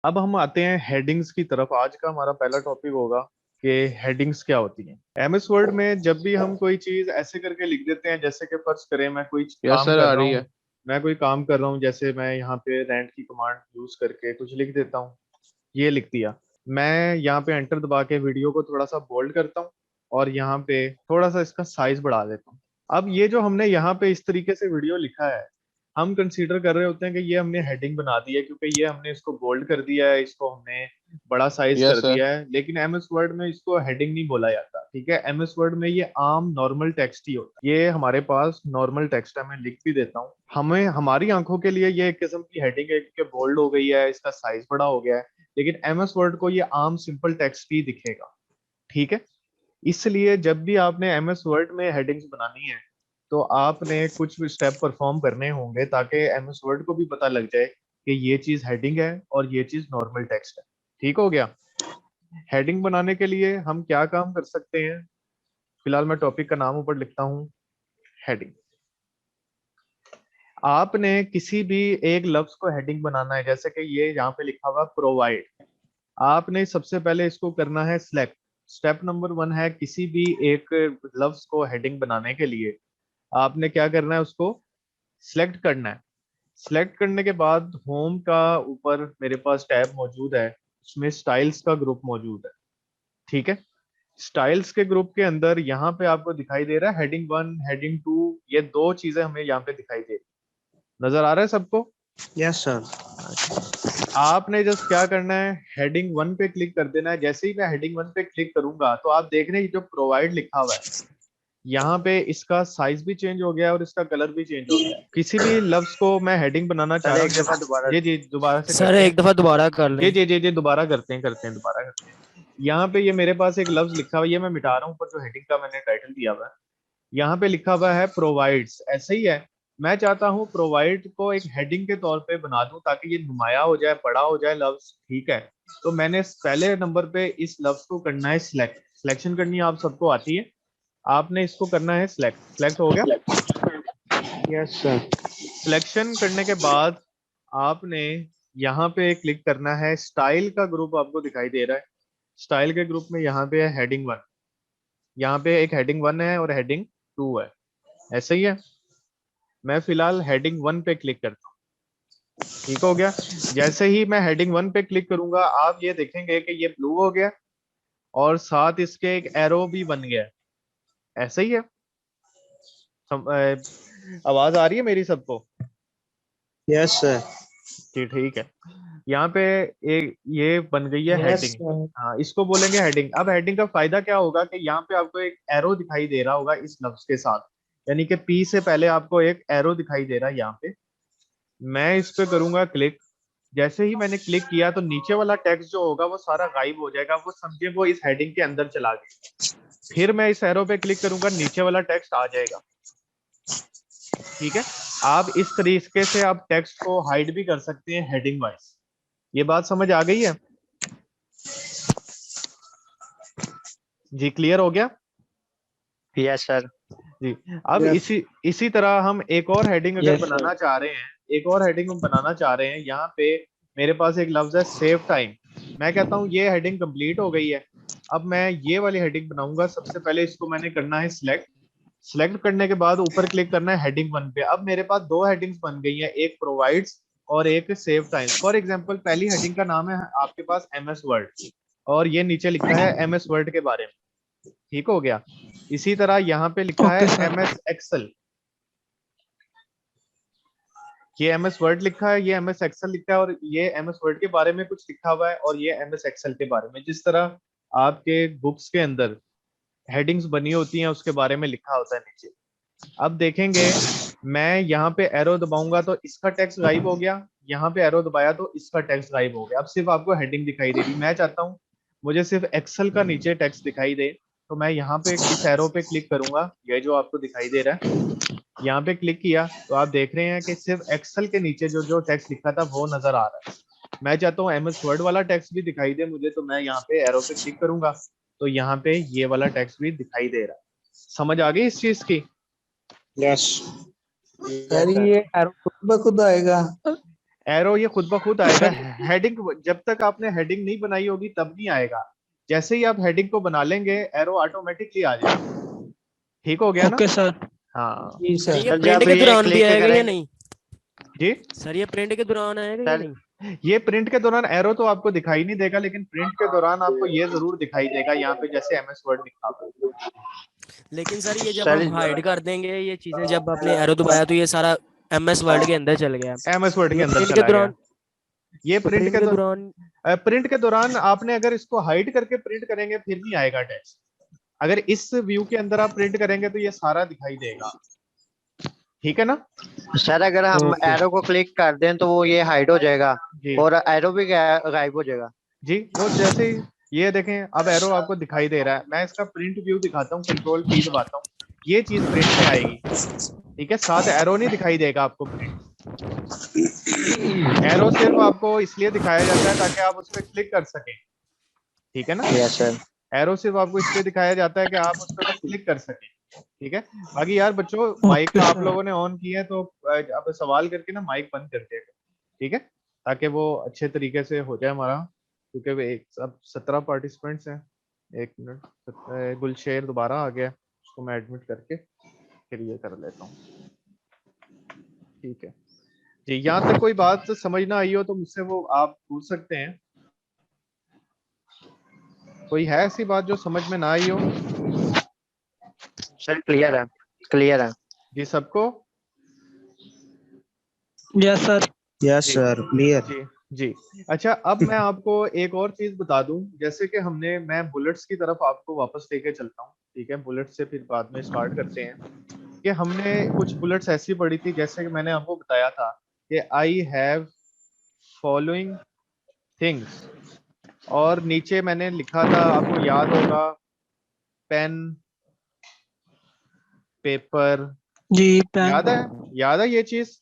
अब हम आते हैं हेडिंग्स की तरफ। आज का हमारा पहला टॉपिक होगा कि हेडिंग्स क्या होती हैं। एमएस वर्ड में जब भी हम कोई चीज ऐसे करके लिख देते हैं, जैसे कि फर्ज करें मैं कोई यस काम सर, कर आ रहा रही हूँ, है। मैं कोई काम कर रहा हूँ, जैसे मैं यहाँ पे रैंड की कमांड यूज करके कुछ लिख देता हूँ, ये लिख दिया। मैं यहाँ पे एंटर दबा के वीडियो को थोड़ा सा बोल्ड करता हूँ और यहाँ पे थोड़ा सा इसका साइज बढ़ा देता हूँ। अब ये जो हमने यहाँ पे इस तरीके से वीडियो लिखा है, हम कंसीडर कर रहे होते हैं कि ये हमने हेडिंग बना दी है, क्योंकि ये हमने इसको बोल्ड कर दिया है, इसको हमने बड़ा साइज कर यस सर। दिया है। लेकिन एमएस वर्ड में इसको हेडिंग नहीं बोला जाता, ठीक है। एमएस वर्ड में ये आम नॉर्मल टेक्स्ट ही होता है। ये हमारे पास नॉर्मल टेक्स्ट है, मैं लिख भी देता हूँ। हमें हमारी आंखों के लिए ये एक किस्म की हेडिंग है, क्योंकि बोल्ड हो गई है, इसका साइज बड़ा हो गया है। लेकिन एमएस वर्ड को ये आम सिंपल टेक्स्ट ही दिखेगा, ठीक है। इसलिए जब भी आपने एमएस वर्ड में हेडिंग्स बनानी है, तो आपने कुछ स्टेप परफॉर्म करने होंगे ताकि एमएस वर्ड को भी पता लग जाए कि ये चीज हेडिंग है और ये चीज नॉर्मल टेक्स्ट है। ठीक हो गया। हेडिंग बनाने के लिए हम क्या काम कर सकते हैं? फिलहाल मैं टॉपिक का नाम ऊपर लिखता हूँ, हेडिंग। आपने किसी भी एक लफ्ज को हेडिंग बनाना है, जैसे कि ये यहाँ पे लिखा हुआ प्रोवाइड। आपने सबसे पहले इसको करना है सिलेक्ट। स्टेप नंबर 1 है, किसी भी एक लफ्ज को हेडिंग बनाने के लिए आपने क्या करना है, उसको सिलेक्ट करना है। सिलेक्ट करने के बाद होम का ऊपर मेरे पास टैब मौजूद है, उसमें स्टाइल्स का ग्रुप मौजूद है, ठीक है। स्टाइल्स के ग्रुप के अंदर यहाँ पे आपको दिखाई दे रहा है हेडिंग 1, हेडिंग 2। ये दो चीजें हमें यहाँ पे दिखाई दे रही, नजर आ रहा है सबको? Yes sir. आपने जस्ट क्या करना है, हेडिंग 1 पे क्लिक कर देना है। जैसे ही मैं हेडिंग 1 पे क्लिक करूंगा तो आप देख रहे हैं जो प्रोवाइड लिखा हुआ है, यहाँ पे इसका साइज भी चेंज हो गया है और इसका कलर भी चेंज हो गया है। किसी भी लफ्ज को मैं हेडिंग बनाना चाह सर रहा एक हूँ, दफा जैसे दोबारा जी जी दोबारा से सर करते हैं। एक दफा दोबारा कर जी लें। जी जी जी दोबारा करते हैं दोबारा करते हैं। यहाँ पे ये मेरे पास एक लफ्ज लिखा हुआ है, ये मैं मिटा रहा हूँ, ऊपर जो हेडिंग का मैंने टाइटल दिया हुआ है, यहाँ पे लिखा हुआ है प्रोवाइड्स, ऐसे ही है। मैं चाहता हूँ प्रोवाइड को एक हेडिंग के तौर पे बना दूं ताकि ये नुमाया हो जाए, बड़ा हो जाए लफ्ज, ठीक है। तो मैंने पहले नंबर पे इस लफ्ज को करना है सिलेक्ट। सिलेक्शन करनी है, आप सबको आती है। आपने इसको करना है सिलेक्ट। सिलेक्ट हो गया। Yes sir. सिलेक्शन करने के बाद आपने यहाँ पे क्लिक करना है। स्टाइल का ग्रुप आपको दिखाई दे रहा है। स्टाइल के ग्रुप में यहाँ पे है हेडिंग 1। यहाँ पे एक हेडिंग 1 है और हेडिंग 2 है, ऐसे ही है। मैं फिलहाल हेडिंग 1 पे क्लिक करता हूँ, ठीक हो गया। जैसे ही मैं हेडिंग 1 पे क्लिक करूंगा, आप ये देखेंगे कि ये ब्लू हो गया और साथ इसके एक एरो भी बन गया है, ऐसे ही है। आवाज आ रही है मेरी सबको? Yes sir. जी ठीक है। यहाँ पे एक ये बन गई है यस हेडिंग। सर। हाँ, इसको बोलेंगे हेडिंग। अब हेडिंग का फायदा क्या होगा कि यहाँ पे आपको एक एरो दिखाई दे रहा होगा इस लफ्ज के साथ, यानी कि पी से पहले आपको एक एरो दिखाई दे रहा है यहाँ पे। मैं इस पे करूंगा क्लिक। जैसे ही मैंने क्लिक किया तो नीचे वाला टेक्स्ट जो होगा वो सारा गायब हो जाएगा, वो समझे वो इस हेडिंग के अंदर चला गया। फिर मैं इस एरो पे क्लिक करूंगा, नीचे वाला टेक्स्ट आ जाएगा, ठीक है। आप इस तरीके से आप टेक्स्ट को हाइड भी कर सकते हैं हेडिंग वाइज। ये बात समझ आ गई है? जी क्लियर हो गया? Yes sir. जी। अब यस। इसी इसी तरह हम एक और हेडिंग अगर यस सर। बनाना चाह रहे हैं, एक और हेडिंग हम बनाना चाह रहे हैं। यहाँ पे मेरे पास एक लफ्ज है सेव टाइम। मैं कहता हूँ ये हेडिंग कंप्लीट हो गई है, अब मैं ये वाली हेडिंग बनाऊंगा। सबसे पहले इसको मैंने करना है सिलेक्ट। सिलेक्ट करने के बाद ऊपर क्लिक करना है हेडिंग 1 पे। अब मेरे पास दो हेडिंग्स बन गई हैं, एक प्रोवाइड्स और एक सेव टाइम। फॉर एग्जांपल पहली हेडिंग का नाम है आपके पास एमएस वर्ड और ये नीचे लिखा है एमएस वर्ड के बारे में, ठीक हो गया। इसी तरह यहाँ पे लिखा है ओके सर। MS Excel. ये एमएस वर्ड लिखा है, ये एमएस एक्सेल लिखा है, और ये एमएस वर्ड के बारे में कुछ लिखा हुआ है और ये एमएस एक्सेल के बारे में। जिस तरह आपके बुक्स के अंदर हेडिंग्स बनी होती हैं उसके बारे में लिखा होता है नीचे। अब देखेंगे, मैं यहाँ पे एरो दबाऊंगा तो इसका टेक्स्ट गायब हो गया, यहाँ पे एरो दबाया तो इसका टेक्स्ट गायब हो गया। अब सिर्फ आपको हेडिंग दिखाई दे रही। मैं चाहता हूँ मुझे सिर्फ एक्सेल का नीचे टेक्स्ट दिखाई दे, तो मैं यहाँ पे इस एरो पे क्लिक करूंगा, ये जो आपको दिखाई दे रहा है। यहाँ पे क्लिक किया तो आप देख रहे हैं कि सिर्फ एक्सेल के नीचे जो जो टेक्स्ट लिखा था वो नजर आ रहा है। मैं चाहता हूँ एमएस वर्ड वाला टेक्स्ट भी दिखाई दे मुझे, तो मैं यहाँ पे एरो पे क्लिक करूंगा तो यहाँ पे ये वाला टेक्स्ट भी दिखाई दे रहा है। समझ आ गई इस चीज की? यस। सर सर ये एरो खुद ब खुद आएगा? एरो ये खुद ब खुद आएगा। हेडिंग जब तक आपने हेडिंग नहीं बनाई होगी तब नहीं आएगा। जैसे ही आप हेडिंग को बना लेंगे एरो ऑटोमेटिकली आ जाएगा। ठीक हो गया ना? Okay sir. हाँ जी सर सर। ये जब प्रिंट के ये दौरान भी क्लिक आएगा या करेंगे नहीं? जी। सर ये प्रिंट के दौरान आएगा या सर, नहीं? ये प्रिंट के दौरान एरो तो आपको दिखाई नहीं देगा, लेकिन प्रिंट के दौरान आपको ये जरूर दिखाई देगा, यहाँ पे जैसे एमएस वर्ड लिखा हुआ लेकिन सर ये जब सर हम हाइड कर देंगे ये चीजें, जब आपने एरो दबाया तो ये सारा एमएस वर्ड के अंदर चल गया। है। एमएस वर्ड के ये अंदर प्रिंट के चला गया। दौरान ये तो प्रिंट के दौरान प्रिंट के दौरान आपने अगर इसको हाइड करके प्रिंट करेंगे फिर नहीं आएगा टेक्स्ट। अगर इस व्यू के अंदर आप प्रिंट करेंगे तो ये सारा दिखाई देगा। ठीक है ना? सर अगर हम ओके। एरो को क्लिक कर दें तो वो ये हाइड हो जाएगा जी और एरो भी गायब हो जाएगा। जी। वो जैसे ही ये देखें अब एरो आपको दिखाई दे रहा है, मैं इसका प्रिंट व्यू दिखाता हूँ, कंट्रोल पी दबाता हूँ, ये चीज प्रिंट में आएगी। ठीक है, साथ एरो नहीं दिखाई देगा आपको प्रिंट। एरो सिर्फ आपको इसलिए दिखाया जाता है ताकि आप उस पर क्लिक कर सकें। ठीक है ना? Yes sir. एरो सिर्फ आपको इसलिए दिखाया जाता है कि आप उस पर बस क्लिक कर सकें। ठीक है। बाकी यार बच्चों माइक ओके आप सर। लोगों ने ऑन किया है तो अब सवाल करके ना माइक बंद कर दिया। ठीक है, ताकि वो अच्छे तरीके से हो जाए हमारा, क्योंकि वो एक अब 17 पार्टिसिपेंट्स हैं। एक मिनट, गुलशेर दोबारा आ गया, उसको मैं एडमिट करके फिर ये कर लेता हूँ। ठीक है जी। यहाँ तक कोई बात समझ ना आई हो तो मुझसे वो आप पूछ सकते हैं। कोई है ऐसी बात जो समझ में ना आई हो? सर क्लियर है, क्लियर है। जी सबको? Yes sir. यस जी सर क्लियर। जी जी। अच्छा अब मैं आपको एक और चीज बता दूं, जैसे कि मैं बुलेट्स की तरफ आपको वापस लेके चलता हूँ। ठीक है, बुलेट्स से फिर बाद में स्टार्ट करते हैं कि हमने कुछ बुलेट्स ऐसी पढ़ी थी, जैसे कि मैंने आपको बताया था कि आई हैव फॉलोइंग थिंग्स, और नीचे मैंने लिखा था, आपको याद होगा, पेन, पेपर। जी पैन। याद है ये चीज?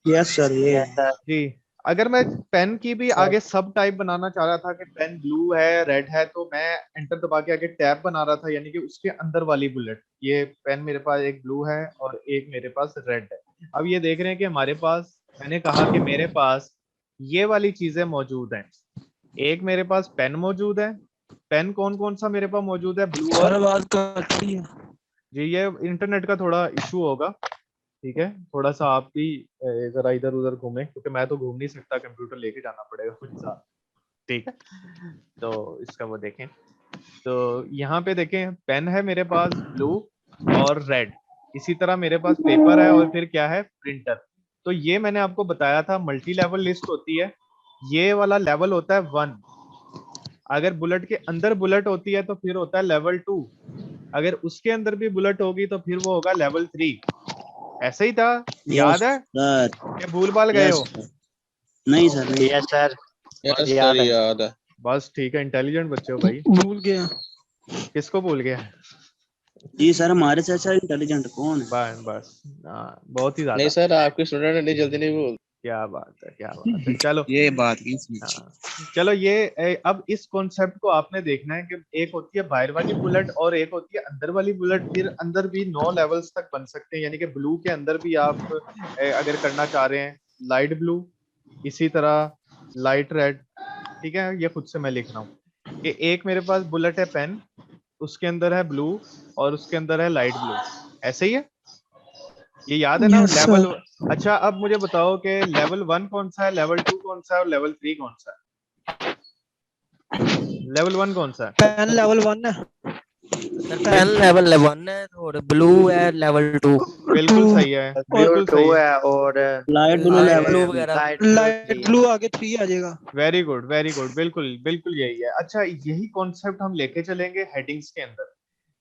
यस सर ये जी। अगर मैं पेन की भी सर। आगे सब टाइप बनाना चाह रहा था कि पेन ब्लू है, रेड है, तो मैं एंटर दबा के आगे टैब बना रहा था, यानी कि उसके अंदर वाली बुलेट। ये पेन मेरे पास एक ब्लू है और एक मेरे पास रेड है। अब ये देख रहे हैं कि हमारे पास, मैंने कहा कि मेरे पास ये वाली चीजें मौजूद हैं। एक मेरे पास पेन मौजूद है। पेन कौन कौन सा मेरे पास मौजूद है? ब्लू सर और आवाज कटती है। जी। ये इंटरनेट का थोड़ा इशू होगा। ठीक है, थोड़ा सा आप भी जरा इधर उधर घूमें, क्योंकि मैं तो घूम नहीं सकता, कंप्यूटर लेके जाना पड़ेगा मुझे साथ। ठीक है, तो इसका वो देखें। तो यहाँ पे देखें, पेन है मेरे पास ब्लू और रेड। इसी तरह मेरे पास पेपर है और फिर क्या है? प्रिंटर। तो ये मैंने आपको बताया था मल्टी लेवल लिस्ट होती है। ये वाला लेवल होता है 1। अगर बुलेट के अंदर बुलेट होती है तो फिर होता है लेवल 2। अगर उसके अंदर भी बुलेट होगी तो फिर वो होगा लेवल 3। ऐसे ही था, याद है सर कि भूल भाल गए हो? नहीं सर नहीं। यस सर यस याद सर है। याद है। बस ठीक है, इंटेलिजेंट बच्चे हो भाई। भूल गया। किसको भूल गया? जी सर हमारे से अच्छा इंटेलिजेंट कौन है? बस बस, हाँ, बहुत ही नहीं ज्यादा। सर आपके स्टूडेंट इतनी जल्दी नहीं भूल। क्या बात है, क्या बात है। चलो ये बात की हाँ, चलो अब इस कॉन्सेप्ट को आपने देखना है कि एक होती है बाहर वाली बुलेट और एक होती है अंदर वाली बुलेट। फिर अंदर भी 9 लेवल्स तक बन सकते हैं, यानी कि ब्लू के अंदर भी आप अगर करना चाह रहे हैं लाइट ब्लू, इसी तरह लाइट रेड। ठीक है, ये खुद से मैं लिख रहा हूँ कि एक मेरे पास बुलेट है पेन, उसके अंदर है ब्लू और उसके अंदर है लाइट ब्लू। ऐसे ही है, ये याद है ना यस लेवल? सर। अच्छा अब मुझे बताओ कि लेवल 1 कौन सा है, लेवल 2 कौन सा है और लेवल 3 कौन सा है? लेवल 1 कौन सा है? पैन लेवल 1 है। सर पेन लेवल 1 है और ब्लू है लेवल 2। बिल्कुल सही है, बिल्कुल टू सही है। है और light blue light level blue वगैरह। लाइट ब्लू आगे 3 आ जाएगा। वेरी गुड, वेरी गुड, बिल्कुल बिल्कुल यही है। अच्छा यही कॉन्सेप्ट हम लेके चलेंगे हेडिंग्स के अंदर।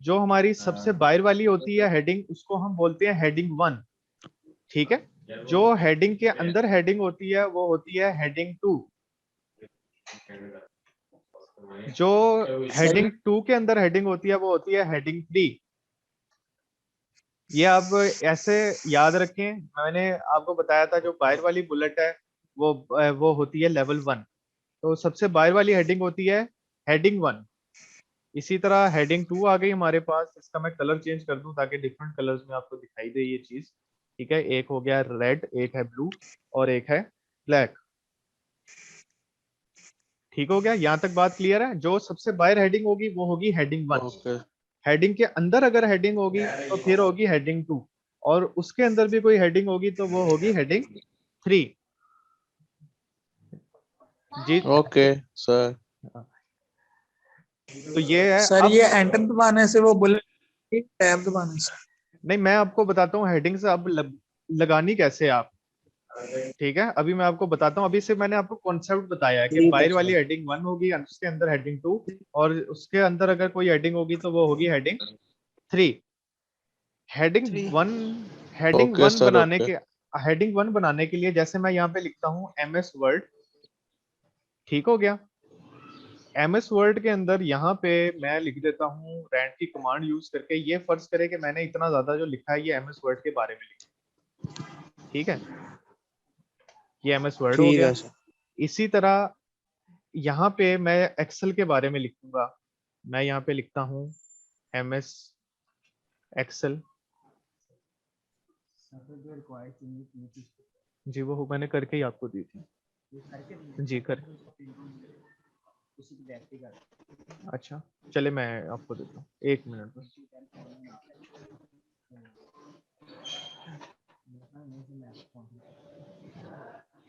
जो हमारी सबसे बाहर वाली होती है हेडिंग, उसको हम बोलते हैं हेडिंग 1। ठीक है, जो हेडिंग के अंदर हेडिंग होती है वो होती है हेडिंग 2। जो हेडिंग 2 के अंदर हेडिंग होती है वो होती है हेडिंग 3। ये आप ऐसे याद रखें। मैंने आपको बताया था जो बाहर वाली बुलेट है वो होती है लेवल 1। तो सबसे बाहर वाली हेडिंग होती है हेडिंग 1। इसी तरह हेडिंग 2 आ गई हमारे पास। इसका मैं कलर चेंज कर दूं ताकि डिफरेंट कलर्स में आपको दिखाई दे ये चीज। ठीक है, एक हो गया रेड, एक है ब्लू और एक है ब्लैक। ठीक हो गया, यहाँ तक बात क्लियर है। जो सबसे बाहर हेडिंग होगी वो होगी हेडिंग 1। ओके हेडिंग के अंदर अगर हेडिंग होगी तो फिर होगी हेडिंग 2, और उसके अंदर भी कोई हेडिंग होगी तो वो होगी हेडिंग 3। जी ओके सर। तो ये है। सर अब ये एंटर दबाने से वो बुलेट टैब दबाने से? नहीं, मैं आपको बताता हूँ हेडिंग्स अब लगानी कैसे है आप। ठीक है, अभी मैं आपको बताता हूँ। अभी से मैंने आपको कॉन्सेप्ट बताया है कि ठीक है बाहर वाली सर। हेडिंग 1 होगी, उसके अंदर हेडिंग 2, और उसके अंदर अगर कोई हेडिंग होगी तो वो होगी heading 3। Heading 3 1 heading okay 1 sir. बनाने ओके के हेडिंग 1 बनाने के लिए जैसे मैं यहाँ पे लिखता हूँ MS वर्ड। ठीक हो गया। MS वर्ड के अंदर यहाँ पे मैं लिख देता हूँ रैंड की कमांड यूज करके। ये फर्ज करे कि मैंने इतना ज्यादा जो लिखा है ये MS वर्ड के बारे में लिखा। ठीक है, ये MS वर्ड हो ठीक गया। है सर। इसी तरह यहाँ पे मैं एक्सेल के बारे में लिखूंगा। मैं यहाँ पे लिखता हूँ MS एक्सेल। जी वो मैंने करके ही आपको दी थी जी, करके। अच्छा चले, मैं आपको देता हूँ, 1 मिनट बस।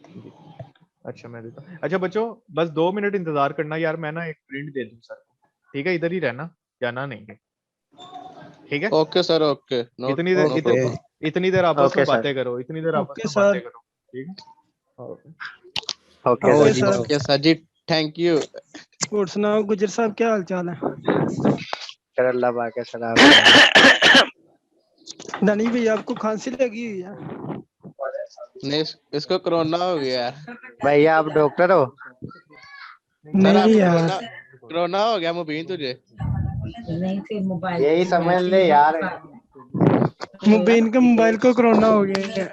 जी, अच्छा मैं देता हूँ। अच्छा बच्चों, बस 2 मिनट इंतजार करना यार, मैं ना एक प्रिंट दे दूँ सर को। ठीक है, इधर ही रहना, जाना नहीं है। ठीक है, ओके सर। ओके नो इतनी देर नो ओके प्रॉब्लम। इतनी देर आपस ओके में सर। बातें करो, इतनी देर आपस ओके में बातें सर। करो। ठीक है, ओके। ओके आओ ओके सर। जी सर। आओ। ओके सर जी, थैंक यू। और सुनाओ गुजर साहब, क्या हाल चाल है? सर अल्लाह पाक है सर, आप सुनाइए। धनी भैया आपको खांसी लगी हुई है? नहीं इसको कोरोना हो गया है। भैया आप डॉक्टर हो? सर नहीं आपको यार, कोरोना कोरोना हो गया मुबीन तुझे? यही समझ ले यार। मुबीन के मोबाइल को कोरोना हो गया है।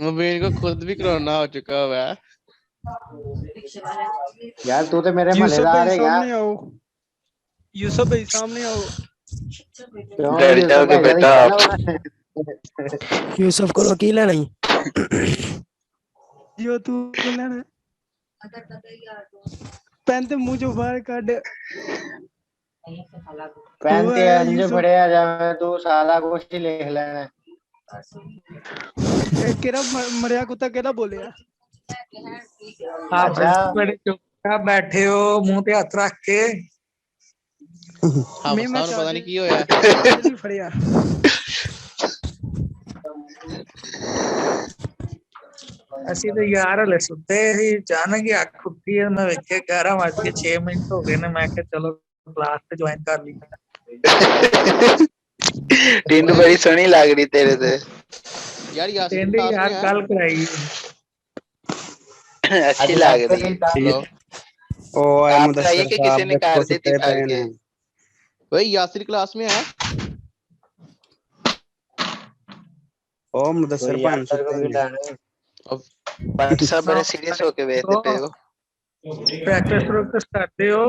मुबीन को खुद भी कोरोना हो चुका हुआ है। यार तू तो मेरे यूसुफ मलेदार भाई है यार। सामने आओ, यूसुफ भाई सामने आओ। क्यों डर यूसुफ जाओगे भाई बेटा क्या आप। लगा? यूसुफ को वकील है नहीं। जो तू लेना पहनते मुंह जो बाहर काट। तू पहनते है अंज यूसुफ, फड़े आ जावे तू सारा कुछ ही लिख लेना। केरा मरिया कुत्ता केरा बोले यार। आप अच्छा बड़े चुपचाप बैठे हो, मुंह पे हाथ रख के। हाँ मैं सामने पता नहीं चार्जर की होया। चार्जर नहीं फड़िया। ਅਸੀਂ ਤੇ ਯਾਰ ਹਲੇ ਸੁੱਤੇ ਸੀ, ਅਚਾਨਕ ਹੀ ਅੱਖ ਖੁੱਲੀ ਹੈ। ਮੈਂ ਵੇਖਿਆ 11:06 ਹੋ ਗਏ ਨੇ। ਮੈਂ ਕਿਹਾ ਚਲੋ क्लास ਤੇ ज्वाइन कर ली। टिंड बड़ी सोहनी लग रही तेरे से। यार यासिर की ਕਹਿੰਦੇ क्लास में यार है। कल कराई। अच्छी लग रही है। हेलो ओ है आप तो ये मुदस्सिर कि साहब किसी ने देखो कर दी थी सुते फाड़ पे के। ने। भाई यासिर क्लास में है। ओ मुदस्सिर कोई यार भाई तेरे को सुते भी ने। लाना। बात सब बड़े सीरियस होके बैठते पे हो। प्रैक्टिस करते हो?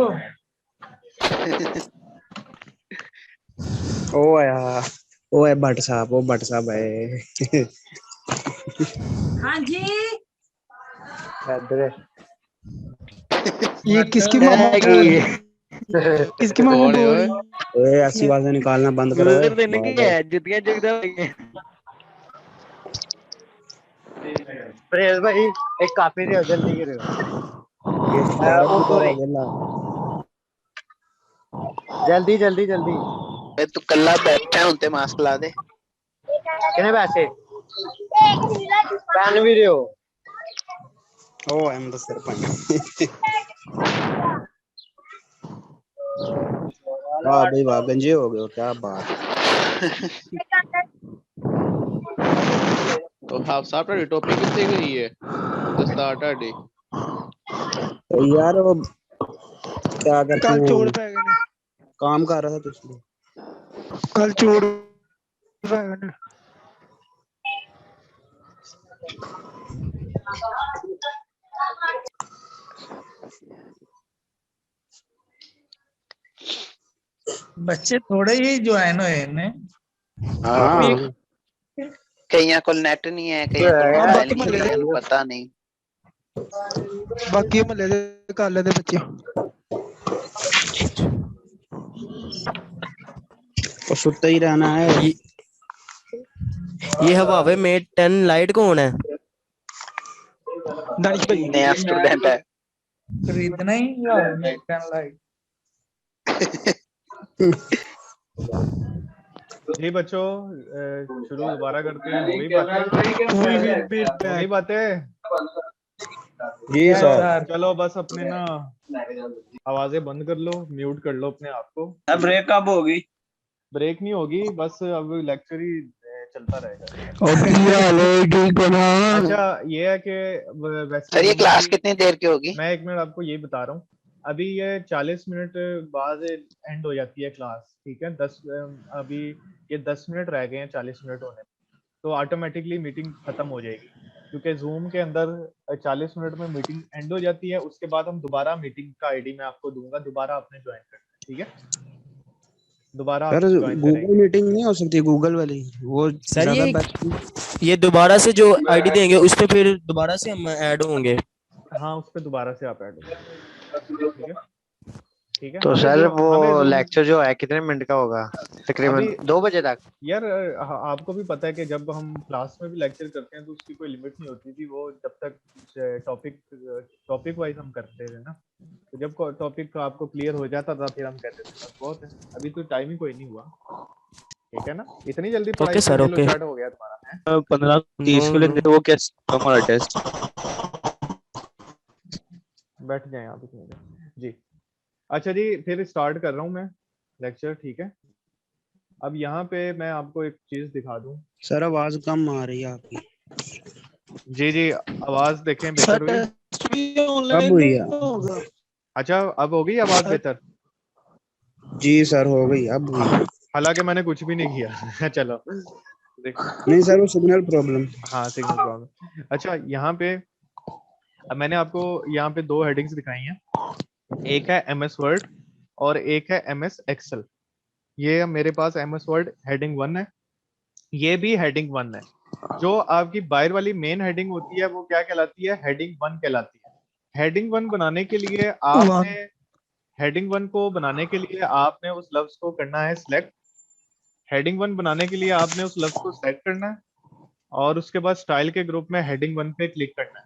ओ है भट्ट साहब, वो भट्ट साहब है। हाँ जी। इधर ये किसकी मामा बोल रही है? किसकी मामा कौन है बोल ओए? रही ओए ऐसी आवाजें निकालना बंद करो। गुजर देने की है, जुतियां जगदा है। प्रेस भाई एक काफी दे जल्दी करो। ये सारा ओ बेचारा सॉरी, वेला। जल्दी जल्दी जल्दी। मैं तू कल्ला बैठा हूं ते मास्क ला दे। कितने पैसे? पहन भी रहे हो? ओ है मुदस्सिर भाई। वाह भाई वाह, गंजे हो गए हो, क्या बात है। तो हाफ साहब ढाडी टोपी कितने गई है? दस्तार ढाडी तो यार वो क्या करते कल चोर हैं, पै गए ने। काम कर रहा था तो इसलिए। कल चोर पै गए ने। बच्चे थोड़े ही ज्वाइन हुए ने। हाँ एक कईयां को नेट नहीं है, कईयां को हाँ, मोबाइल बाकी नहीं मले है, दे पता नहीं। बाकी मले दे कर लेते बच्चे। तो सुत्ता ही रहना है। ये हवावे मेट 10 लाइट कौन है? दानिश भाई नया स्टूडेंट है। खरीदना ही या मेटन लाइट। जी बच्चों, शुरू दोबारा करते हैं। हो गई बातें? हो गई बातें? जी सर। सर चलो बस अपने ना आवाजें बंद कर लो, म्यूट कर लो अपने आप को। अब ब्रेक कब होगी? ब्रेक नहीं होगी, बस अब लेक्चर ही चलता रहेगा। अच्छा ये है कि वैसे सर ये क्लास normally- कितनी देर की होगी? मैं 1 मिनट आपको ये बता रहा हूँ। अभी ये 40 मिनट बाद एंड हो जाती है क्लास, ठीक है। अभी ये 10 मिनट रह गए हैं 40 मिनट होने में, तो ऑटोमेटिकली मीटिंग खत्म हो जाएगी, क्योंकि जूम के अंदर 40 मिनट में मीटिंग एंड हो जाती है। उसके बाद हम दोबारा मीटिंग का आईडी मैं आपको दूंगा, दोबारा आपने ज्वाइन करना है, ठीक है। दोबारा आप सर ज्वाइन गूगल करेंगे। मीटिंग नहीं हो सकती? गूगल वाली वो सर ज्यादा ये बेस्ट। ये दोबारा से जो आईडी देंगे उस पे फिर दोबारा से हम ऐड होंगे। हाँ, उस पर दोबारा से आप ऐड हो, ठीक है। ठीक है। तो हमें सर हमें वो Zoom- लेक्चर जो है कितने मिनट का होगा? तकरीबन अभी 2 बजे तक। यार आपको भी पता है कि जब हम क्लास में भी लेक्चर करते हैं तो उसकी कोई लिमिट नहीं होती थी, वो जब तक टॉपिक वाइज हम करते थे ना, तो जब टॉपिक आपको क्लियर हो जाता था फिर हम कहते थे बस बहुत है। अभी तो टाइम ही कोई नहीं हुआ, ठीक है ना। इतनी जल्दी पढ़ाई ओके सर, का ओके। स्टार्ट हो गया तुम्हारा? 15-30 के लिए वो क्या हमारा टेस्ट? बैठ जाए आप इसमें जी। अच्छा जी, फिर स्टार्ट कर रहा हूँ मैं लेक्चर, ठीक है। अब यहाँ पे मैं आपको एक चीज दिखा दूं। सर आवाज कम आ रही है आपकी। जी जी, आवाज देखें बेहतर हुई? कब हुई है? अच्छा, अब हो गई आवाज बेहतर? जी सर हो गई, अब हुई। हालांकि मैंने कुछ भी नहीं किया। चलो देख। नहीं सर वो सिग्नल प्रॉब्लम। हाँ, सिग्नल प्रॉब्लम। अच्छा यहाँ पे अब मैंने आपको यहाँ पे 2 हेडिंग्स दिखाई हैं, एक है MS वर्ड और एक है MS एक्सेल। ये मेरे पास MS वर्ड हेडिंग 1 है, ये भी हेडिंग 1 है। जो आपकी बाहर वाली मेन हेडिंग होती है वो क्या कहलाती है? हेडिंग 1 कहलाती है। हेडिंग 1 बनाने के लिए आपने हेडिंग 1 को बनाने के लिए आपने उस लफ्ज को करना है सिलेक्ट। हेडिंग 1 बनाने के लिए आपने उस लफ्ज को सेलेक्ट करना है और उसके बाद स्टाइल के ग्रुप में हेडिंग 1 पे क्लिक करना है,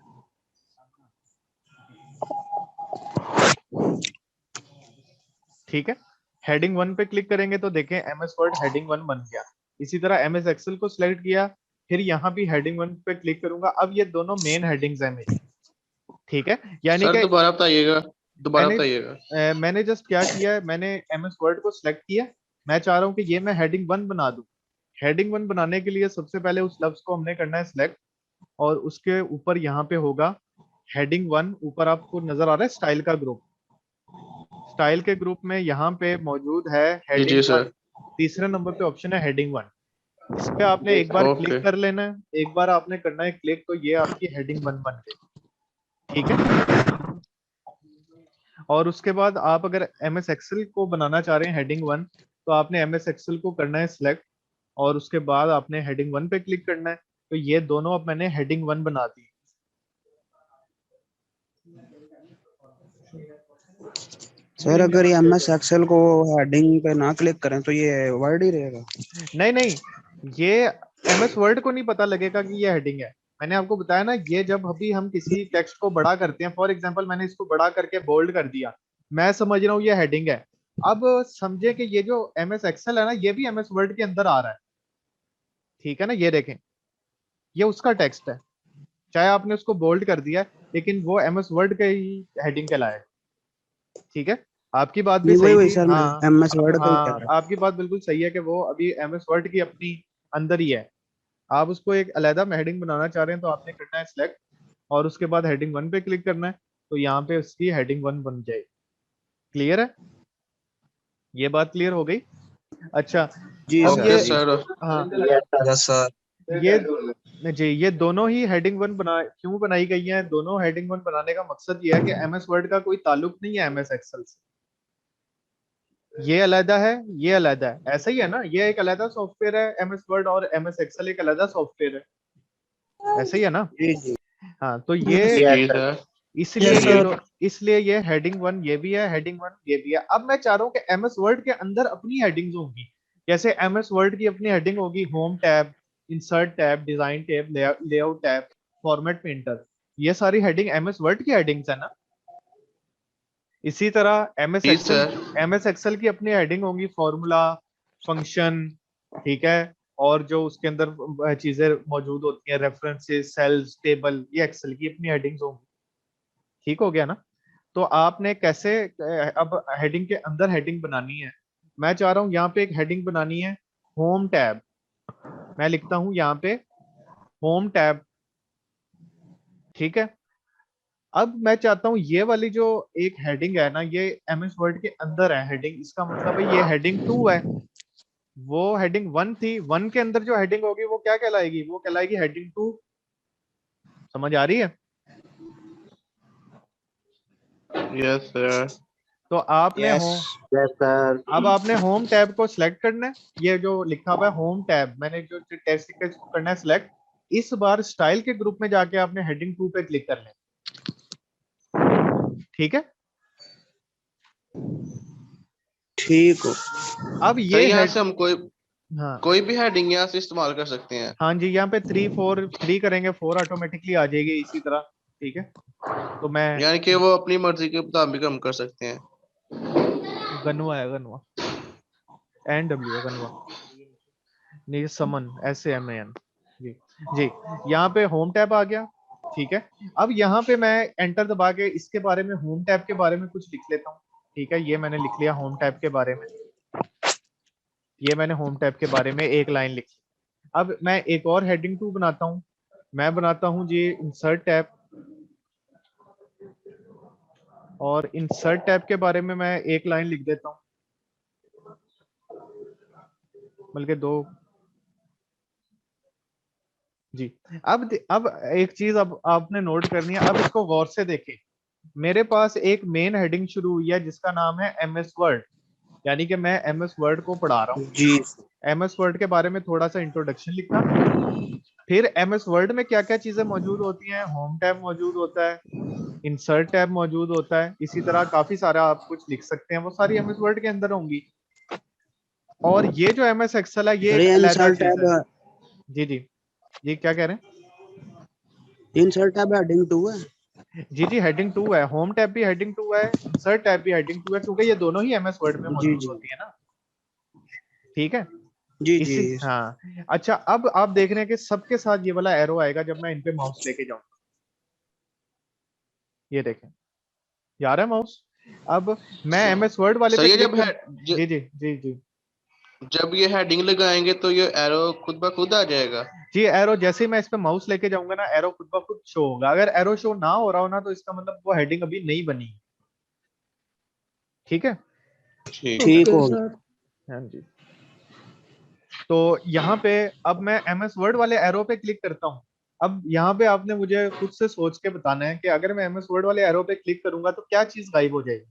ठीक है। हेडिंग 1 पे क्लिक करेंगे तो देखें MS वर्ड हेडिंग 1 बन गया। इसी तरह MS एक्सेल को सिलेक्ट किया, फिर यहाँ भी हेडिंग 1 पे क्लिक करूंगा। अब ये दोनों मेन हेडिंग्स हैं मेरी, ठीक है। यानी सर कि दोबारा बताइएगा। मैंने जस्ट क्या किया है, मैंने MS वर्ड को सिलेक्ट किया। मैं चाह रहा हूँ कि ये मैं हेडिंग 1 बना दूं। हेडिंग 1 बनाने के लिए सबसे पहले उस लफ्ज को हमने करना है सिलेक्ट और उसके ऊपर यहाँ पे होगा हेडिंग 1। ऊपर आपको नजर आ रहा है स्टाइल का ग्रुप, स्टाइल के ग्रुप में यहाँ पे मौजूद है जी हेडिंग 1। सर। तीसरे नंबर पे ऑप्शन है हेडिंग 1। इस पे आपने एक बार ओके। क्लिक कर लेना है, एक बार आपने करना है क्लिक, तो ये आपकी हेडिंग 1 बन गई, ठीक है। और उसके बाद आप अगर MS एक्सेल को बनाना चाह रहे हैं हेडिंग 1, तो आपने MS एक्सेल को करना है सिलेक्ट और उसके बाद आपने हेडिंग 1 पे क्लिक करना है। तो ये दोनों अब मैंने हेडिंग 1 बना दी। सर अगर ये MS एक्सेल को हेडिंग पे ना क्लिक करें तो ये वर्ड ही रहेगा? नहीं नहीं, ये MS वर्ड को नहीं पता लगेगा कि ये हेडिंग है। मैंने आपको बताया ना, ये जब अभी हम किसी टेक्स्ट को बड़ा करते हैं, फॉर एग्जांपल मैंने इसको बड़ा करके बोल्ड कर दिया, मैं समझ रहा हूँ ये हेडिंग है। अब समझे कि ये जो MS एक्सेल है ना, ये भी MS वर्ड के अंदर आ रहा है, ठीक है ना। ये देखें, ये उसका टेक्स्ट है, चाहे आपने उसको बोल्ड कर दिया लेकिन वो MS वर्ड का ही हेडिंग कहलाए, ठीक है। आपकी बात भी सही वही थी। सर मैं हाँ MS वर्ड का ही कह हाँ, रहा आपकी बात बिल्कुल सही है कि वो अभी MS वर्ड की अपनी अंदर ही है। आप उसको एक अलहदा हेडिंग बनाना चाह रहे हैं तो आपने करना है सिलेक्ट और उसके बाद हेडिंग 1 पे क्लिक करना है, तो यहाँ पे उसकी हेडिंग 1 बन जाएगी। क्लियर है? ये बात क्लियर हो गई? अच्छा जी अब ये सर। हाँ यस सर। ये जी, ये दोनों ही हेडिंग 1 क्यों बनाई गई है? दोनों हेडिंग 1 बनाने का मकसद ये है कि MS वर्ड का कोई ताल्लुक नहीं है MS एक्सेल से। ये अलग है, ये अलग है, ऐसा ही है ना, ये एक अलग सॉफ्टवेयर है एमएस वर्ड और एमएस एक्सेल एक अलग सॉफ्टवेयर है, ऐसा ही है ना। जी जी हाँ तो ये जी सर। इसलिए Yes, ये sir. दो, इसलिए ये हेडिंग 1 ये भी है, हेडिंग 1 ये भी है। अब मैं चाह रहा हूँ कि एमएस वर्ड के अंदर अपनी हेडिंग्स होंगी, जैसे एमएस वर्ड की अपनी हेडिंग होगी home tab, insert tab, design tab, layout tab, format painter, ये सारी हेडिंग एमएस वर्ड की हेडिंग्स है ना। इसी तरह जी सर। एमएस एक्सेल की अपनी हेडिंग होंगी फॉर्मूला, फंक्शन, ठीक है, और जो उसके अंदर चीजें मौजूद होती हैं रेफरेंसेस, सेल्स, टेबल, ये एक्सेल की अपनी हेडिंग्स होंगी। ठीक हो गया ना। तो आपने कैसे अब हेडिंग के अंदर हेडिंग बनानी है, मैं चाह रहा हूं यहाँ पे एक हेडिंग बनानी है होम टैब, मैं लिखता हूं यहाँ पे होम टैब, ठीक है। अब मैं चाहता हूं ये वाली जो एक हेडिंग है ना, ये एमएस वर्ड के अंदर है हेडिंग, इसका मतलब है ये हेडिंग 2 है, वो हेडिंग 1 थी, 1 के अंदर जो हेडिंग होगी वो क्या कहलाएगी, वो कहलाएगी हेडिंग 2। समझ आ रही है। Yes sir. तो आपने यस यस सर। अब आपने होम टैब को सिलेक्ट करना है, ये जो लिखा हुआ है होम टैब, मैंने जो टेक्स्ट लिखा है इसको करना है सिलेक्ट। इस बार स्टाइल के ग्रुप में जाके आपने हेडिंग 2 पे क्लिक करना है, ठीक है। ठीक हो। अब सर ये यहाँ हेड, से हम हाँ कोई भी हेडिंग यहाँ से इस्तेमाल कर सकते हैं। हाँ जी, यहाँ पे 3 4 3 करेंगे 4 ऑटोमेटिकली आ जाएगी इसी तरह, ठीक है। तो मैं यानी कि वो अपनी मर्जी के मुताबिक हम कर सकते हैं। गनवा है, गनवा NW है, गनवा नहीं, समन SAMAN जी। जी यहाँ पे होम टैब आ गया, ठीक है। अब यहाँ पे मैं एंटर दबा के इसके बारे में, होम टैब के बारे में कुछ लिख लेता हूँ, ठीक है। ये मैंने लिख लिया होम टैब के बारे में, ये मैंने होम टैब के बारे में एक लाइन लिखी। अब मैं एक और हेडिंग 2 बनाता हूँ, मैं बनाता हूँ जी इंसर्ट टैब, और इंसर्ट टैब के बारे में मैं एक लाइन लिख देता हूँ, बल्कि 2 जी। अब एक चीज अब आपने नोट करनी है, अब इसको गौर से देखें। मेरे पास एक मेन हेडिंग शुरू हुई है जिसका नाम है एमएस वर्ड, यानी कि मैं एमएस वर्ड को पढ़ा रहा हूँ। जी एमएस वर्ड के बारे में थोड़ा सा इंट्रोडक्शन लिखा, फिर एमएस वर्ड में क्या क्या चीजें मौजूद होती हैं, होम टैब मौजूद होता है, इंसर्ट टैब मौजूद होता है, इसी तरह काफी सारा आप कुछ लिख सकते हैं, वो सारी एमएस वर्ड के अंदर होंगी। और ये जो एमएस एक्सेल है ये अरे एक अलग इंसर्ट चीज है। टैब, जी जी जी, क्या कह रहे हैं। इंसर्ट टैब हेडिंग 2 है। जी जी हेडिंग 2 है, होम टैब भी हेडिंग 2 है, इंसर्ट टैब भी हेडिंग 2 है, क्योंकि ये दोनों ही एमएस वर्ड में जी मौजूद जी होती है ना, ठीक है। जी जी इसी हाँ अच्छा, अब आप देख रहे हैं कि सबके साथ ये वाला एरो आएगा जब मैं इन पे माउस लेके जाऊंगा, ये देखें यार है माउस। अब मैं एमएस वर्ड वाले सर पे ये क्लिक जब कर, है जी जी जी जी जब ये हेडिंग लगाएंगे तो ये एरो खुद ब खुद आ जाएगा। जी, एरो जैसे ही मैं इस पे माउस लेके जाऊंगा ना, एरो खुद ब खुद शो होगा। अगर एरो शो ना हो रहा हो ना, तो इसका मतलब वो हेडिंग अभी नहीं बनी, ठीक है। ठीक Okay, हो। sir. हाँ जी। तो यहाँ पे अब मैं एमएस वर्ड वाले एरो पे क्लिक करता हूँ। अब यहाँ पे आपने मुझे खुद से सोच के बताना है कि अगर मैं एमएस वर्ड वाले एरो पे क्लिक करूंगा तो क्या चीज गायब हो जाएगी।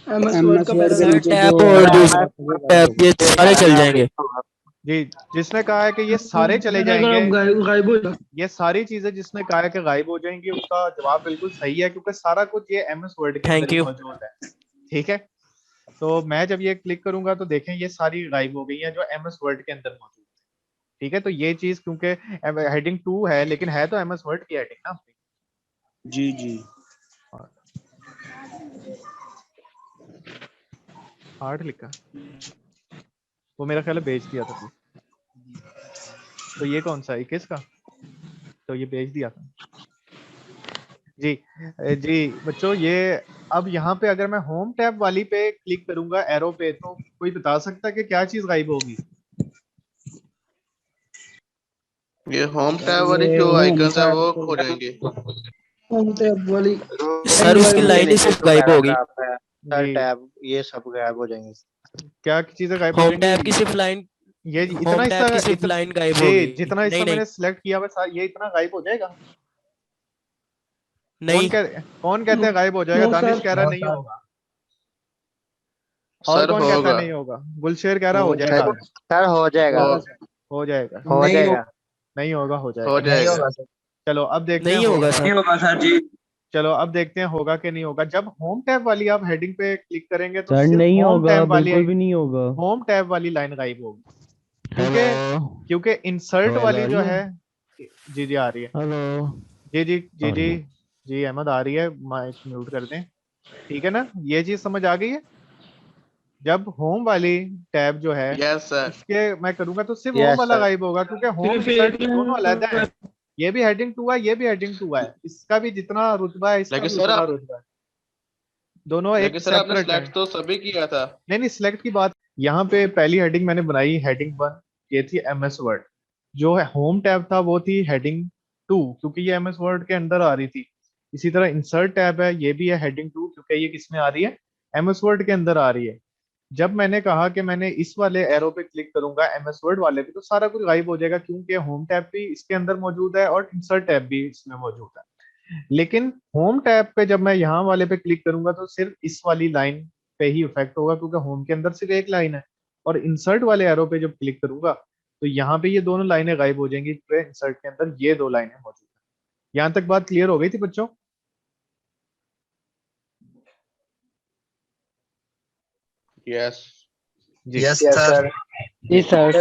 MS Word एमएस का वर्ड के पैराग्राफ. नीचे टैब जो और है, दूसरा टैब ये सारे चल जाएंगे। जी, जिसने कहा है कि ये सारे चले जाएंगे, पैराग्राफ गायब हो जाएगा. ये सारी चीजें जिसने कहा है कि गायब हो जाएंगी, उसका जवाब बिल्कुल सही है, क्योंकि सारा कुछ ये एमएस वर्ड के अंदर थैंक ही यू। मौजूद है, ठीक है। तो मैं जब ये क्लिक करूंगा तो देखें ये सारी गायब हो गई है जो एमएस वर्ड के अंदर मौजूद है, ठीक है। तो ये चीज क्योंकि हेडिंग 2 है लेकिन है तो एमएस वर्ड की हेडिंग ना। जी जी हार्ड लिखा, वो मेरा ख्याल है बेच दिया था। तो ये कौन सा 21 का, तो ये बेच दिया था जी। जी बच्चों, ये अब यहाँ पे अगर मैं होम टैब वाली पे क्लिक करूंगा एरो पे, तो कोई बता सकता है कि क्या चीज गायब होगी। ये होम टैब वाली जो आइकन्स है वो खो जाएंगे। होम टैब वाली सर उसकी लाइन ही सिर्फ गायब होगी। जी टैब ये सब गायब हो जाएंगे। क्या चीजें गायब हो होम जाएंगी। टैब की सिर्फ लाइन, ये इतना होम हिस्सा टैब की सिर्फ इतना, लाइन गायब जी होगी। जितना हिस्सा नहीं नहीं मैंने सिलेक्ट किया हुआ ये इतना गायब हो जाएगा। नहीं, कौन कहते हैं गायब हो जाएगा, नो दानिश सर. कह रहा है नहीं होगा। और सर कौन कहता है होगा। नहीं होगा? गुलशेर कह रहा हो जाएगा। सर हो जाएगा। हो हो जाएगा। हो नहीं जाएगा। नहीं होगा, हो हो जाएगा। नहीं जाएगा। होगा सर। चलो अब देखते हैं नहीं होगा सर। होगा सर जी। चलो अब देखते हैं होगा कि नहीं होगा। जब होम टैब वाली आप हेडिंग पे क्लिक करेंगे तो सर सिर्फ नहीं होम होगा, टैब वाली बिल्कुल भी नहीं होगा। होम टैब वाली लाइन गायब होगी, क्योंकि हेलो क्योंकि इंसर्ट हेलो, वाली आ जो रही है। है? जी आ रही है। हेलो जी जी जी आ जी रही है। जी अहमद आ रही है, माइक म्यूट कर दें। ठीक है ना, ये चीज समझ आ गई है? जब होम वाली टैब जो है यस सर। इसके मैं करूंगा तो सिर्फ होम यस वाला सर। गायब होगा, क्योंकि होम इंसर्ट दोनों अलग है। ये भी हेडिंग 2 है, ये भी हेडिंग 2 है, इसका भी जितना रुतबा है इसका लेकिन भी सर उतना आप रुतबा है। दोनों एक लेकिन सर आपने सेपरेट है। सिलेक्ट तो सभी किया था। नहीं नहीं, सिलेक्ट की बात यहाँ पे पहली हेडिंग मैंने बनाई हेडिंग 1, ये थी एमएस वर्ड। जो है होम टैब था वो थी हेडिंग 2, क्योंकि ये एमएस वर्ड के अंदर आ रही थी। इसी तरह इंसर्ट टैब है, ये भी है हेडिंग 2, क्योंकि ये किस में आ रही है? एमएस वर्ड के अंदर आ रही है। जब मैंने कहा कि मैंने इस वाले एरो पे क्लिक करूंगा एमएस वर्ड वाले पे, तो सारा कुछ गायब हो जाएगा, क्योंकि होम टैब भी इसके अंदर मौजूद है और इंसर्ट टैब भी इसमें मौजूद है। लेकिन होम टैब पे जब मैं यहाँ वाले पे क्लिक करूंगा तो सिर्फ इस वाली लाइन पे ही इफेक्ट होगा, क्योंकि होम के अंदर सिर्फ एक लाइन है। और इंसर्ट वाले एरो पे जब क्लिक करूंगा तो यहाँ पे ये दोनों लाइनें गायब हो जाएंगी, क्योंकि इंसर्ट के अंदर ये दो लाइनें मौजूद है। यहाँ तक बात क्लियर हो गई थी बच्चों? यस। जी यस यस सर। सर। जी सर।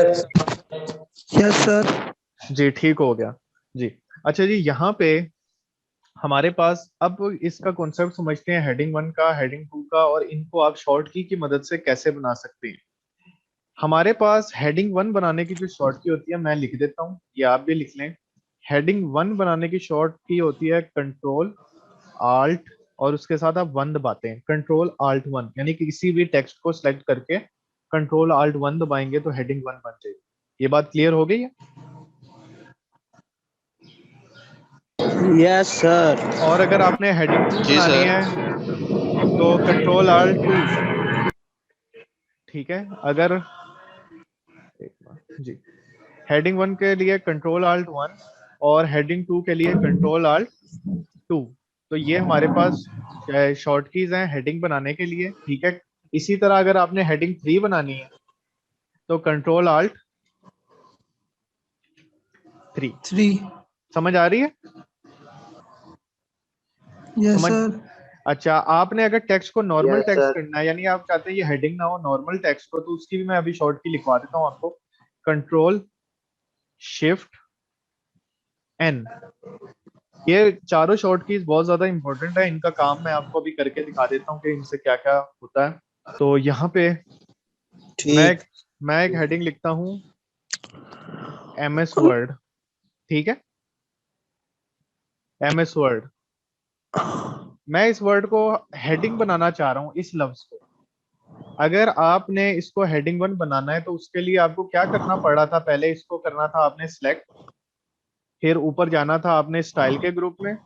Yes sir. जी ठीक हो गया जी। अच्छा जी, यहाँ पे हमारे पास अब इसका कॉन्सेप्ट समझते हैं हेडिंग 1 का, हेडिंग 2 का, और इनको आप शॉर्ट की मदद से कैसे बना सकते हैं। हमारे पास हेडिंग 1 बनाने की जो शॉर्ट की होती है, मैं लिख देता हूँ, ये आप भी लिख लें। हेडिंग 1 बनाने की शॉर्ट की होती है कंट्रोल आल्ट, और उसके साथ आप 1 दबाते हैं, कंट्रोल आल्ट 1, यानी कि किसी भी टेक्स्ट को सिलेक्ट करके कंट्रोल आल्ट 1 दबाएंगे तो हेडिंग 1 बन जाएगी। ये बात क्लियर हो गई है? Yes sir. और अगर आपने हेडिंग 2 जी बनानी सर। है तो कंट्रोल आल्ट 2। ठीक है, अगर जी हेडिंग 1 के लिए कंट्रोल आल्ट 1 और हेडिंग 2 के लिए कंट्रोल आल्ट 2। तो ये हमारे पास शॉर्ट कीज हैं हेडिंग बनाने के लिए। ठीक है, इसी तरह अगर आपने हेडिंग 3 बनानी है तो कंट्रोल आल्ट 3। 3। समझ आ रही है? यस समझ। सर। अच्छा, आपने अगर टेक्स्ट को नॉर्मल यस टेक्स्ट सर। करना है, यानी आप चाहते हैं ये हेडिंग ना हो, नॉर्मल टेक्स्ट को, तो उसकी भी मैं अभी शॉर्ट की लिखवा देता हूँ आपको। Control shift N. ये चारों शॉर्ट कीज बहुत ज्यादा इंपॉर्टेंट है, इनका काम मैं आपको अभी करके दिखा देता हूँ कि इनसे क्या क्या होता है। तो यहाँ पे ठीक। मैं एक हेडिंग लिखता हूँ एमएस वर्ड। ठीक है, एमएस वर्ड। मैं इस वर्ड को हेडिंग बनाना चाह रहा हूँ, इस लफ्ज को। अगर आपने इसको हेडिंग 1 बनाना है तो उसके लिए आपको क्या करना पड़ रहा था? पहले इसको करना था आपने सिलेक्ट, फिर ऊपर जाना था आपने स्टाइल के ग्रुप में,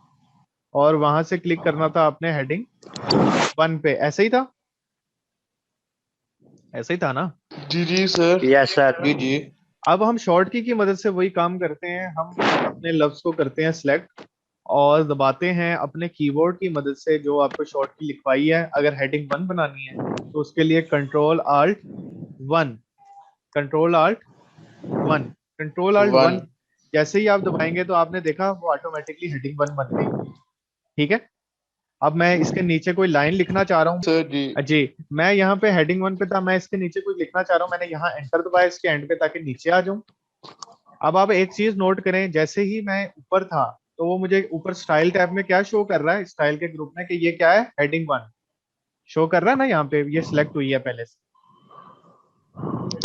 और वहां से क्लिक करना था आपने हेडिंग 1 पे। ऐसे ही था, ऐसे ही था ना? जी जी सर। Yes sir. जी जी। अब हम शॉर्ट की मदद से वही काम करते हैं, हम अपने लफ्ज को करते हैं सिलेक्ट और दबाते हैं अपने कीबोर्ड की मदद से जो आपको शॉर्ट की लिखवाई है। अगर हेडिंग 1 बनानी है तो उसके लिए control alt 1, control alt 1, control alt 1। 1 जैसे ही आप दबाएंगे तो आपने देखा वो ऑटोमेटिकली हेडिंग 1 बन गई। ठीक है, अब मैं इसके नीचे कोई लाइन लिखना चाह रहा हूँ। सर जी। जी, मैं यहाँ पे हेडिंग 1 पे था, मैं इसके नीचे कुछ लिखना चाह रहा हूँ, मैंने यहाँ एंटर दबाया इसके एंड पे ताकि नीचे आ जाऊं। अब आप एक चीज नोट करें, जैसे ही मैं ऊपर था तो वो मुझे ऊपर स्टाइल टैब में क्या शो कर रहा है, स्टाइल के ग्रुप में, कि ये क्या है? हेडिंग 1 शो कर रहा है ना, यहाँ पे ये सिलेक्ट हुई है पहले से।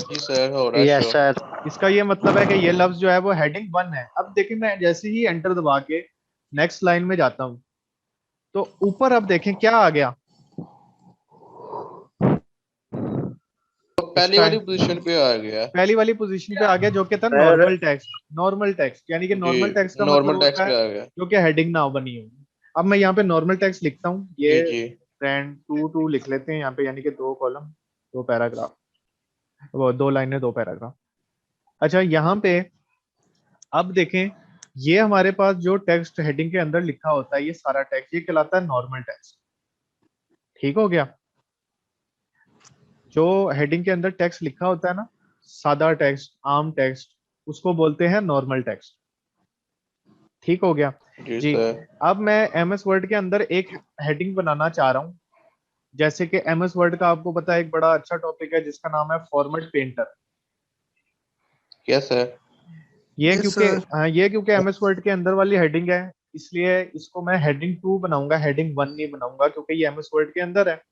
जी सर हो रहा है यस शो। सर। इसका ये मतलब है कि ये लफ्ज जो है वो हेडिंग 1 है। अब देखिए, मैं जैसे ही एंटर दबा के नेक्स्ट लाइन में जाता हूँ तो ऊपर अब देखें क्या आ गया। तो पहली वाली पोजीशन पे आ गया। पहली वाली पोजीशन पे आ गया, जो कि था sir normal text. Normal text यानी कि जी नॉर्मल टेक्स्ट का मतलब नॉर्मल होता टेक्स्ट है पे आ गया। जो कि हेडिंग ना बनी हो। अब मैं यहाँ पे नॉर्मल टेक्स्ट लिखता हूँ, जी ये जी। ट्रेंड 2 लिख लेते हैं यहाँ पे, यानी कि 2 कॉलम 2 पैराग्राफ, वो 2 लाइनें 2 पैराग्राफ। अच्छा, यहाँ पे अब देखें, ये हमारे पास जो टेक्स्ट हेडिंग के अंदर लिखा होता है, ये सारा टेक्स्ट ये कहलाता है नॉर्मल टेक्स्ट। ठीक हो गया? जो हेडिंग के अंदर टेक्स्ट लिखा होता है ना, सादा टेक्स्ट, आम टेक्स्ट, उसको बोलते हैं नॉर्मल टेक्स्ट। ठीक हो गया जी जी। सर। अब मैं एमएस वर्ड के अंदर एक हेडिंग बनाना चाह रहा हूँ। जैसे कि एमएस वर्ड का आपको पता है एक बड़ा अच्छा टॉपिक है जिसका नाम है फॉर्मेट पेंटर। Yes sir. ये Yes, क्योंकि sir. ये क्योंकि एमएस वर्ड के अंदर वाली हेडिंग है, इसलिए इसको मैं हेडिंग 2 बनाऊंगा, हेडिंग 1 नहीं बनाऊंगा, क्योंकि ये एमएस वर्ड के अंदर है।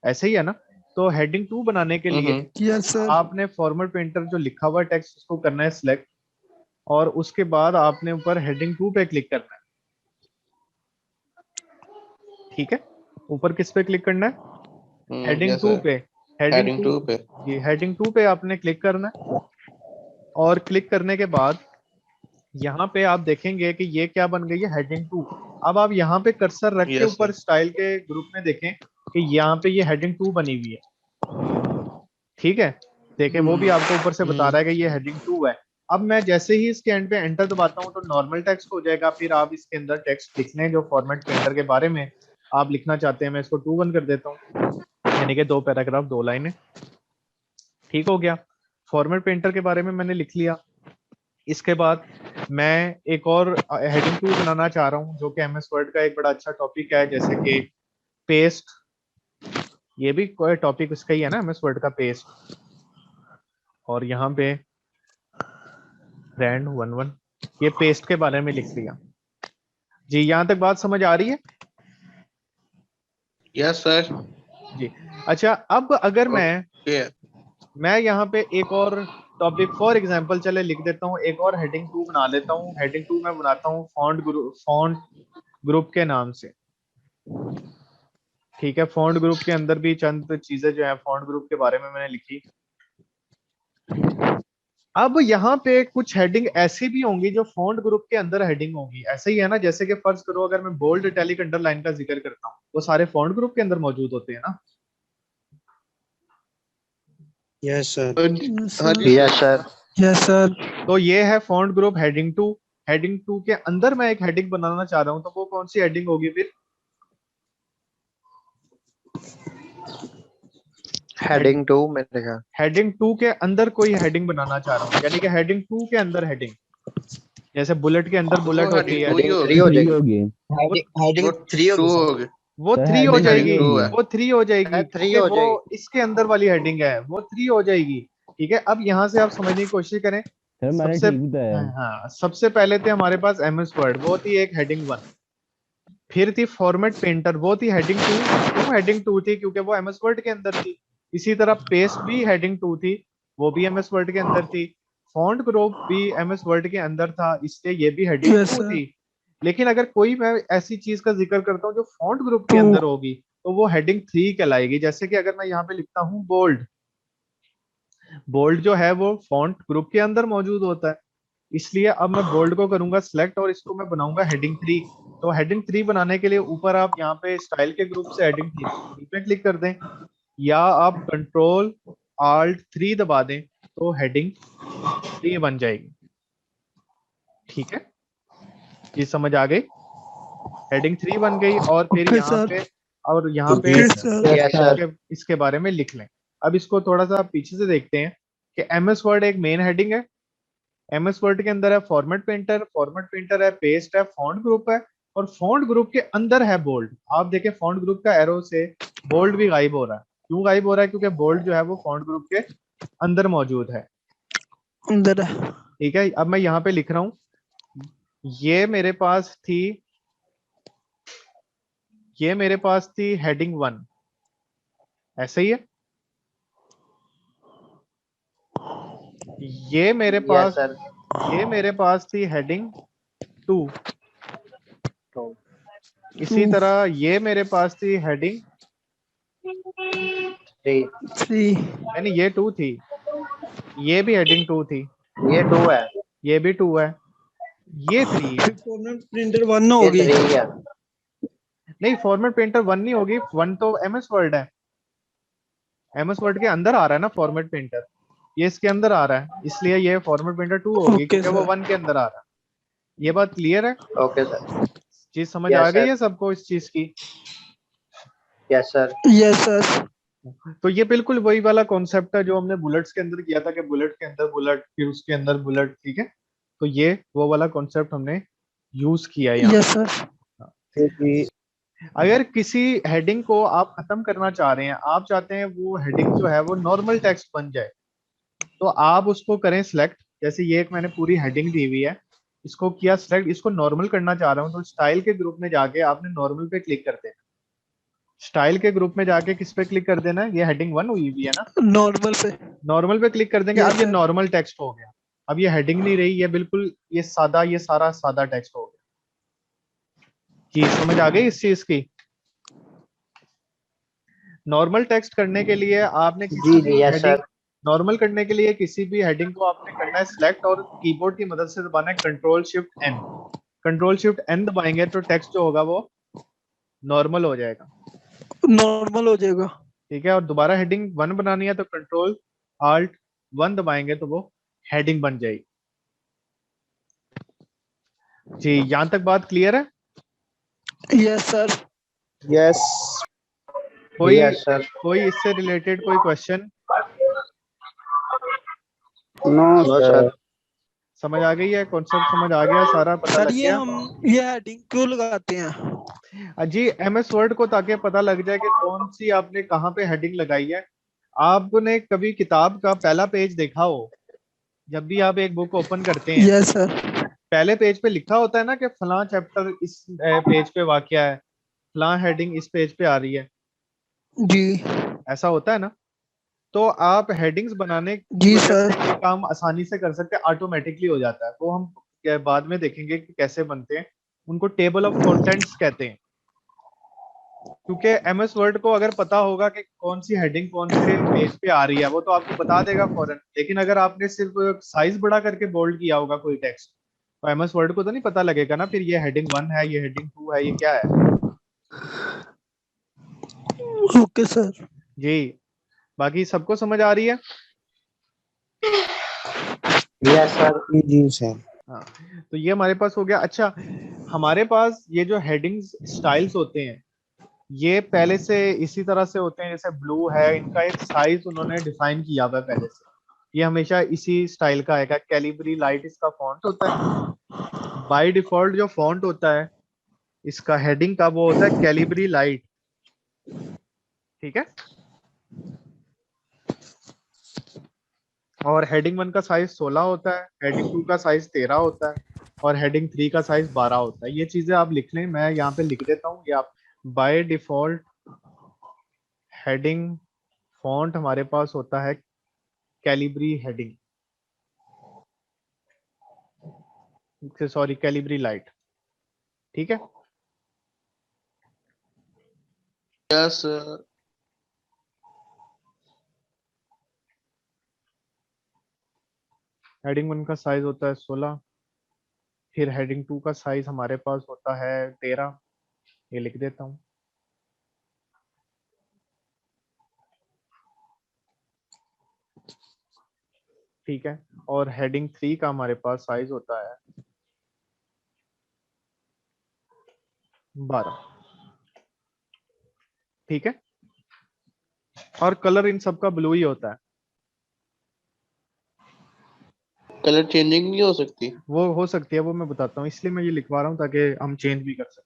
ऐसे ही है ना। तो हेडिंग 2 बनाने के लिए Yes, sir. आपने फॉर्मेट पेंटर जो लिखा हुआ टेक्स्ट उसको करना है सिलेक्ट, और उसके बाद आपने ऊपर हेडिंग 2 पे क्लिक करना है। ठीक है, ऊपर किस पे क्लिक करना है? Heading yes 2 sir. पे। हेडिंग 2 पे। जी, हेडिंग 2 पे आपने क्लिक करना है, और क्लिक करने के बाद यहाँ पे आप देखेंगे कि ये क्या बन गई है, हेडिंग 2। अब आप यहाँ पे कर्सर रख के यस ऊपर सर। स्टाइल के ग्रुप में देखें कि यहाँ पे ये हेडिंग 2 बनी हुई है। ठीक है, देखें वो भी आपको ऊपर से बता रहा है कि ये हेडिंग 2 है। अब मैं जैसे ही इसके एंड पे एंटर दबाता हूँ तो नॉर्मल टेक्स्ट हो जाएगा। फिर आप इसके अंदर टेक्स्ट लिख लें जो फॉर्मेट पेंटर के बारे में आप लिखना चाहते हैं। मैं इसको 2 1 कर देता हूँ, यानी कि 2 पैराग्राफ 2 लाइनें। ठीक हो गया, फॉर्मेट पेंटर के बारे में मैंने लिख लिया। इसके बाद मैं एक और हेडिंग 2 बनाना चाह रहा हूँ जो कि एमएस वर्ड का एक बड़ा अच्छा टॉपिक है, जैसे कि पेस्ट। ये भी कोई टॉपिक उसका ही है ना, एमएस वर्ड का पेस्ट। और यहाँ पे ब्रांड 11, ये पेस्ट के बारे में लिख लिया। जी, यहाँ तक बात समझ आ रही है? Yes sir. जी। अच्छा, अब अगर मैं यहाँ पे एक और टॉपिक फॉर एग्जांपल चले लिख देता हूँ, एक और हेडिंग 2 बना लेता हूँ। हेडिंग 2 मैं बनाता हूँ फॉन्ट ग्रुप के नाम से। ठीक है, फॉन्ट ग्रुप के अंदर भी चंद चीजें जो है फॉन्ट ग्रुप के बारे में मैंने लिखी। अब यहाँ पे कुछ हेडिंग ऐसी भी होंगी जो फॉन्ट ग्रुप के अंदर हेडिंग होंगी। ऐसे ही है ना, जैसे कि फर्ज करो अगर मैं बोल्ड, इटैलिक, अंडरलाइन का जिक्र करता हूँ, वो सारे फॉन्ट ग्रुप के अंदर मौजूद होते हैं ना। Yes sir. Yes sir. Yes, sir. तो ये है फॉन्ट ग्रुप हेडिंग 2। हेडिंग 2 के अंदर मैं एक हेडिंग बनाना चाह रहा हूँ, तो वो कौन सी हेडिंग होगी फिर? हेडिंग 2 मैंने कहा। हेडिंग 2 के अंदर कोई हेडिंग बनाना चाह रहा हूँ, यानी कि हेडिंग 2 के अंदर हेडिंग, जैसे बुलेट के अंदर बुलेट होती है। हेडिंग 3 हो जाएगी। हेडिंग 3 होगी। वो 3 हो जाएगी, है। वो 3 हो जाएगी, 3 क्योंकि हो वो जाएगी। इसके अंदर वाली हेडिंग है, वो 3 हो जाएगी। ठीक है, अब यहाँ से आप समझने की कोशिश करें। सबसे पहले थे हमारे पास एमएस वर्ड, वो थी एक हेडिंग 1। फिर थी फॉर्मेट पेंटर, वो थी हेडिंग 2। क्यों हेडिंग 2 थी? क्योंकि वो एमएस वर्ड के अंदर थी। इसी तरह पेस्ट भी हेडिंग 2 थी, वो भी एमएस वर्ड के अंदर थी। फॉन्ट ग्रुप भी एमएस वर्ड के अंदर था, इसलिए ये भी हेडिंग Yes, 2 sir. थी। लेकिन अगर कोई मैं ऐसी चीज का जिक्र करता हूँ जो फॉन्ट ग्रुप के अंदर होगी, तो वो हेडिंग 3 कहलाएगी। जैसे कि अगर मैं यहाँ पे लिखता हूँ बोल्ड, बोल्ड जो है वो फॉन्ट ग्रुप के अंदर मौजूद होता है, इसलिए अब मैं बोल्ड को करूंगा सिलेक्ट और इसको मैं बनाऊंगा हेडिंग 3। तो हेडिंग 3 बनाने के लिए ऊपर आप यहाँ पे स्टाइल के ग्रुप से हेडिंग 3 पे क्लिक कर दें, या आप कंट्रोल आल्ट 3 दबा दें तो हेडिंग 3 बन जाएगी। ठीक है, ये समझ आ गई? हेडिंग 3 बन गई। और फिर Okay, यहाँ sir. पे और यहाँ पे Okay, sir. इसके बारे में लिख लें। अब इसको थोड़ा सा पीछे से देखते हैं कि एमएस वर्ड एक मेन हेडिंग है। एमएस वर्ड के अंदर है फॉर्मेट पेंटर, फॉर्मेट पेंटर है, पेस्ट है, फॉन्ट ग्रुप है, और फॉन्ट ग्रुप के अंदर है बोल्ड। आप देखें फॉन्ट ग्रुप का एरो से बोल्ड भी गायब हो रहा है। क्यों गायब हो रहा है? क्योंकि बोल्ड जो है वो फॉन्ट ग्रुप के अंदर मौजूद है। अंदर ठीक है, अब मैं यहाँ पे लिख रहा हूँ, ये मेरे पास थी हेडिंग 1। ऐसे ही है। ये मेरे पास थी हेडिंग 2। इसी तरह ये मेरे पास थी हेडिंग 3. यानी ये 2 थी, ये भी हेडिंग 2 थी, ये 2 है। ये भी 2 है, ये 3 है। फॉर्मेट प्रिंटर 1 होगी। ये 3 है। नहीं, फॉर्मेट पेंटर 1 नहीं होगी, 1 तो एमएस वर्ड है। एमएस वर्ड के अंदर आ रहा है ना फॉर्मेट पेंटर, ये इसके अंदर आ रहा है, इसलिए ये फॉर्मेट पेंटर 2 होगी। Okay, क्योंकि वो sir. 1 के अंदर आ रहा है। ये बात क्लियर है? Okay sir. चीज समझ Yes, आ गई sir. है सबको इस चीज की? Yes sir. Yes, sir. तो ये बिल्कुल वही वाला कॉन्सेप्ट है जो हमने बुलेट्स के अंदर किया था कि बुलेट के अंदर बुलेट फिर उसके अंदर बुलेट, ठीक है। तो ये वो वाला कॉन्सेप्ट हमने यूज किया है यहाँ यस पे। सर। क्योंकि अगर किसी हेडिंग को आप खत्म करना चाह रहे हैं, आप चाहते हैं वो हेडिंग जो है वो नॉर्मल टेक्स्ट बन जाए, तो आप उसको करें सिलेक्ट। जैसे ये एक मैंने पूरी हेडिंग दी हुई है, इसको किया सिलेक्ट, इसको नॉर्मल करना चाह रहा हूँ, तो स्टाइल के ग्रुप में जाके आपने नॉर्मल पे क्लिक कर देना। स्टाइल के ग्रुप में जाके किस पे क्लिक कर देना है, ये हेडिंग 1 हुई हुई है ना, नॉर्मल पे। नॉर्मल पे क्लिक कर देंगे। Yes, अब ये sir. नॉर्मल टेक्स्ट हो गया, अब ये हेडिंग नहीं रही, ये बिल्कुल ये सादा, ये सारा सादा टेक्स्ट हो गया। कि समझ आ गई इस चीज की? नॉर्मल टेक्स्ट करने के लिए आपने किसी जी भी जी, यस हेडिंग, सर। नॉर्मल करने के लिए किसी भी हेडिंग को आपने करना है सिलेक्ट, और कीबोर्ड की मदद से दबाना है control shift N. Control shift N दबाएंगे तो टेक्स्ट जो होगा वो नॉर्मल हो जाएगा, नॉर्मल हो जाएगा। ठीक है। और दोबारा हेडिंग 1 बनानी है तो कंट्रोल आल्ट 1 दबाएंगे तो वो हेडिंग बन जाएगी। जी, यहां तक बात क्लियर है? Yes sir. यस कोई यस सर। कोई इससे रिलेटेड कोई question? No no sir. Sir. समझ आ गई है, कॉन्सेप्ट समझ आ गया, सारा पता सर लग ये गया? हम ये हेडिंग क्यों लगाते हैं? जी, एमएस वर्ड को ताकि पता लग जाए कि कौन सी आपने कहाँ पे हेडिंग लगाई है। आपने कभी किताब का पहला पेज देखा हो, जब भी आप एक बुक ओपन करते हैं, यस सर। पहले पेज पे लिखा होता है ना कि फलां चैप्टर इस पेज पे वाकया है, फलां हेडिंग इस पेज पे आ रही है, जी। ऐसा होता है ना। तो आप हेडिंग्स बनाने की जी वजह सर। से ये काम आसानी से कर सकते हैं, ऑटोमेटिकली हो जाता है। वो हम बाद में देखेंगे कि कैसे बनते हैं, उनको टेबल ऑफ कंटेंट्स कहते हैं। क्योंकि एमएस वर्ड को अगर पता होगा कि कौन सी हेडिंग कौन से पेज पे आ रही है, वो तो आपको बता देगा फौरन। लेकिन अगर आपने सिर्फ साइज बड़ा करके बोल्ड किया होगा कोई टेक्स्ट, तो एमएस वर्ड को तो नहीं पता लगेगा ना फिर ये हेडिंग 1 है, ये हेडिंग 2 है, ये क्या है। Okay sir. जी, बाकी सबको समझ आ रही है? Yes sir. जी सर। हाँ, तो ये हमारे पास हो गया। अच्छा, हमारे पास ये जो हेडिंग्स स्टाइल्स होते हैं, ये पहले से इसी तरह से होते हैं। जैसे ब्लू है, इनका एक साइज उन्होंने डिफाइन किया हुआ है पहले से, ये हमेशा इसी स्टाइल का आएगा। कैलिबरी लाइट इसका फॉन्ट होता है। बाय डिफॉल्ट जो फॉन्ट होता है इसका हेडिंग का, वो होता है कैलिबरी लाइट, ठीक है। और हेडिंग 1 का साइज 16 होता है, हेडिंग 2 का साइज 13 होता है, और हेडिंग 3 का साइज 12 होता है। ये चीजें आप लिख लें, मैं यहाँ पे लिख देता हूँ। ये आप बाय डिफॉल्ट हेडिंग फॉन्ट हमारे पास होता है Calibri heading, sorry Calibri light, ठीक है। Yes sir. हेडिंग 1 का साइज होता है 16, फिर हेडिंग 2 का साइज हमारे पास होता है 13, ये लिख देता हूँ। ठीक है, और हेडिंग 3 का हमारे पास साइज होता है 12, ठीक है। और कलर इन सब का ब्लू ही होता है। कलर चेंजिंग नहीं हो सकती? वो हो सकती है, वो मैं बताता हूँ, इसलिए मैं ये लिखवा रहा हूँ ताकि हम चेंज भी कर सकें।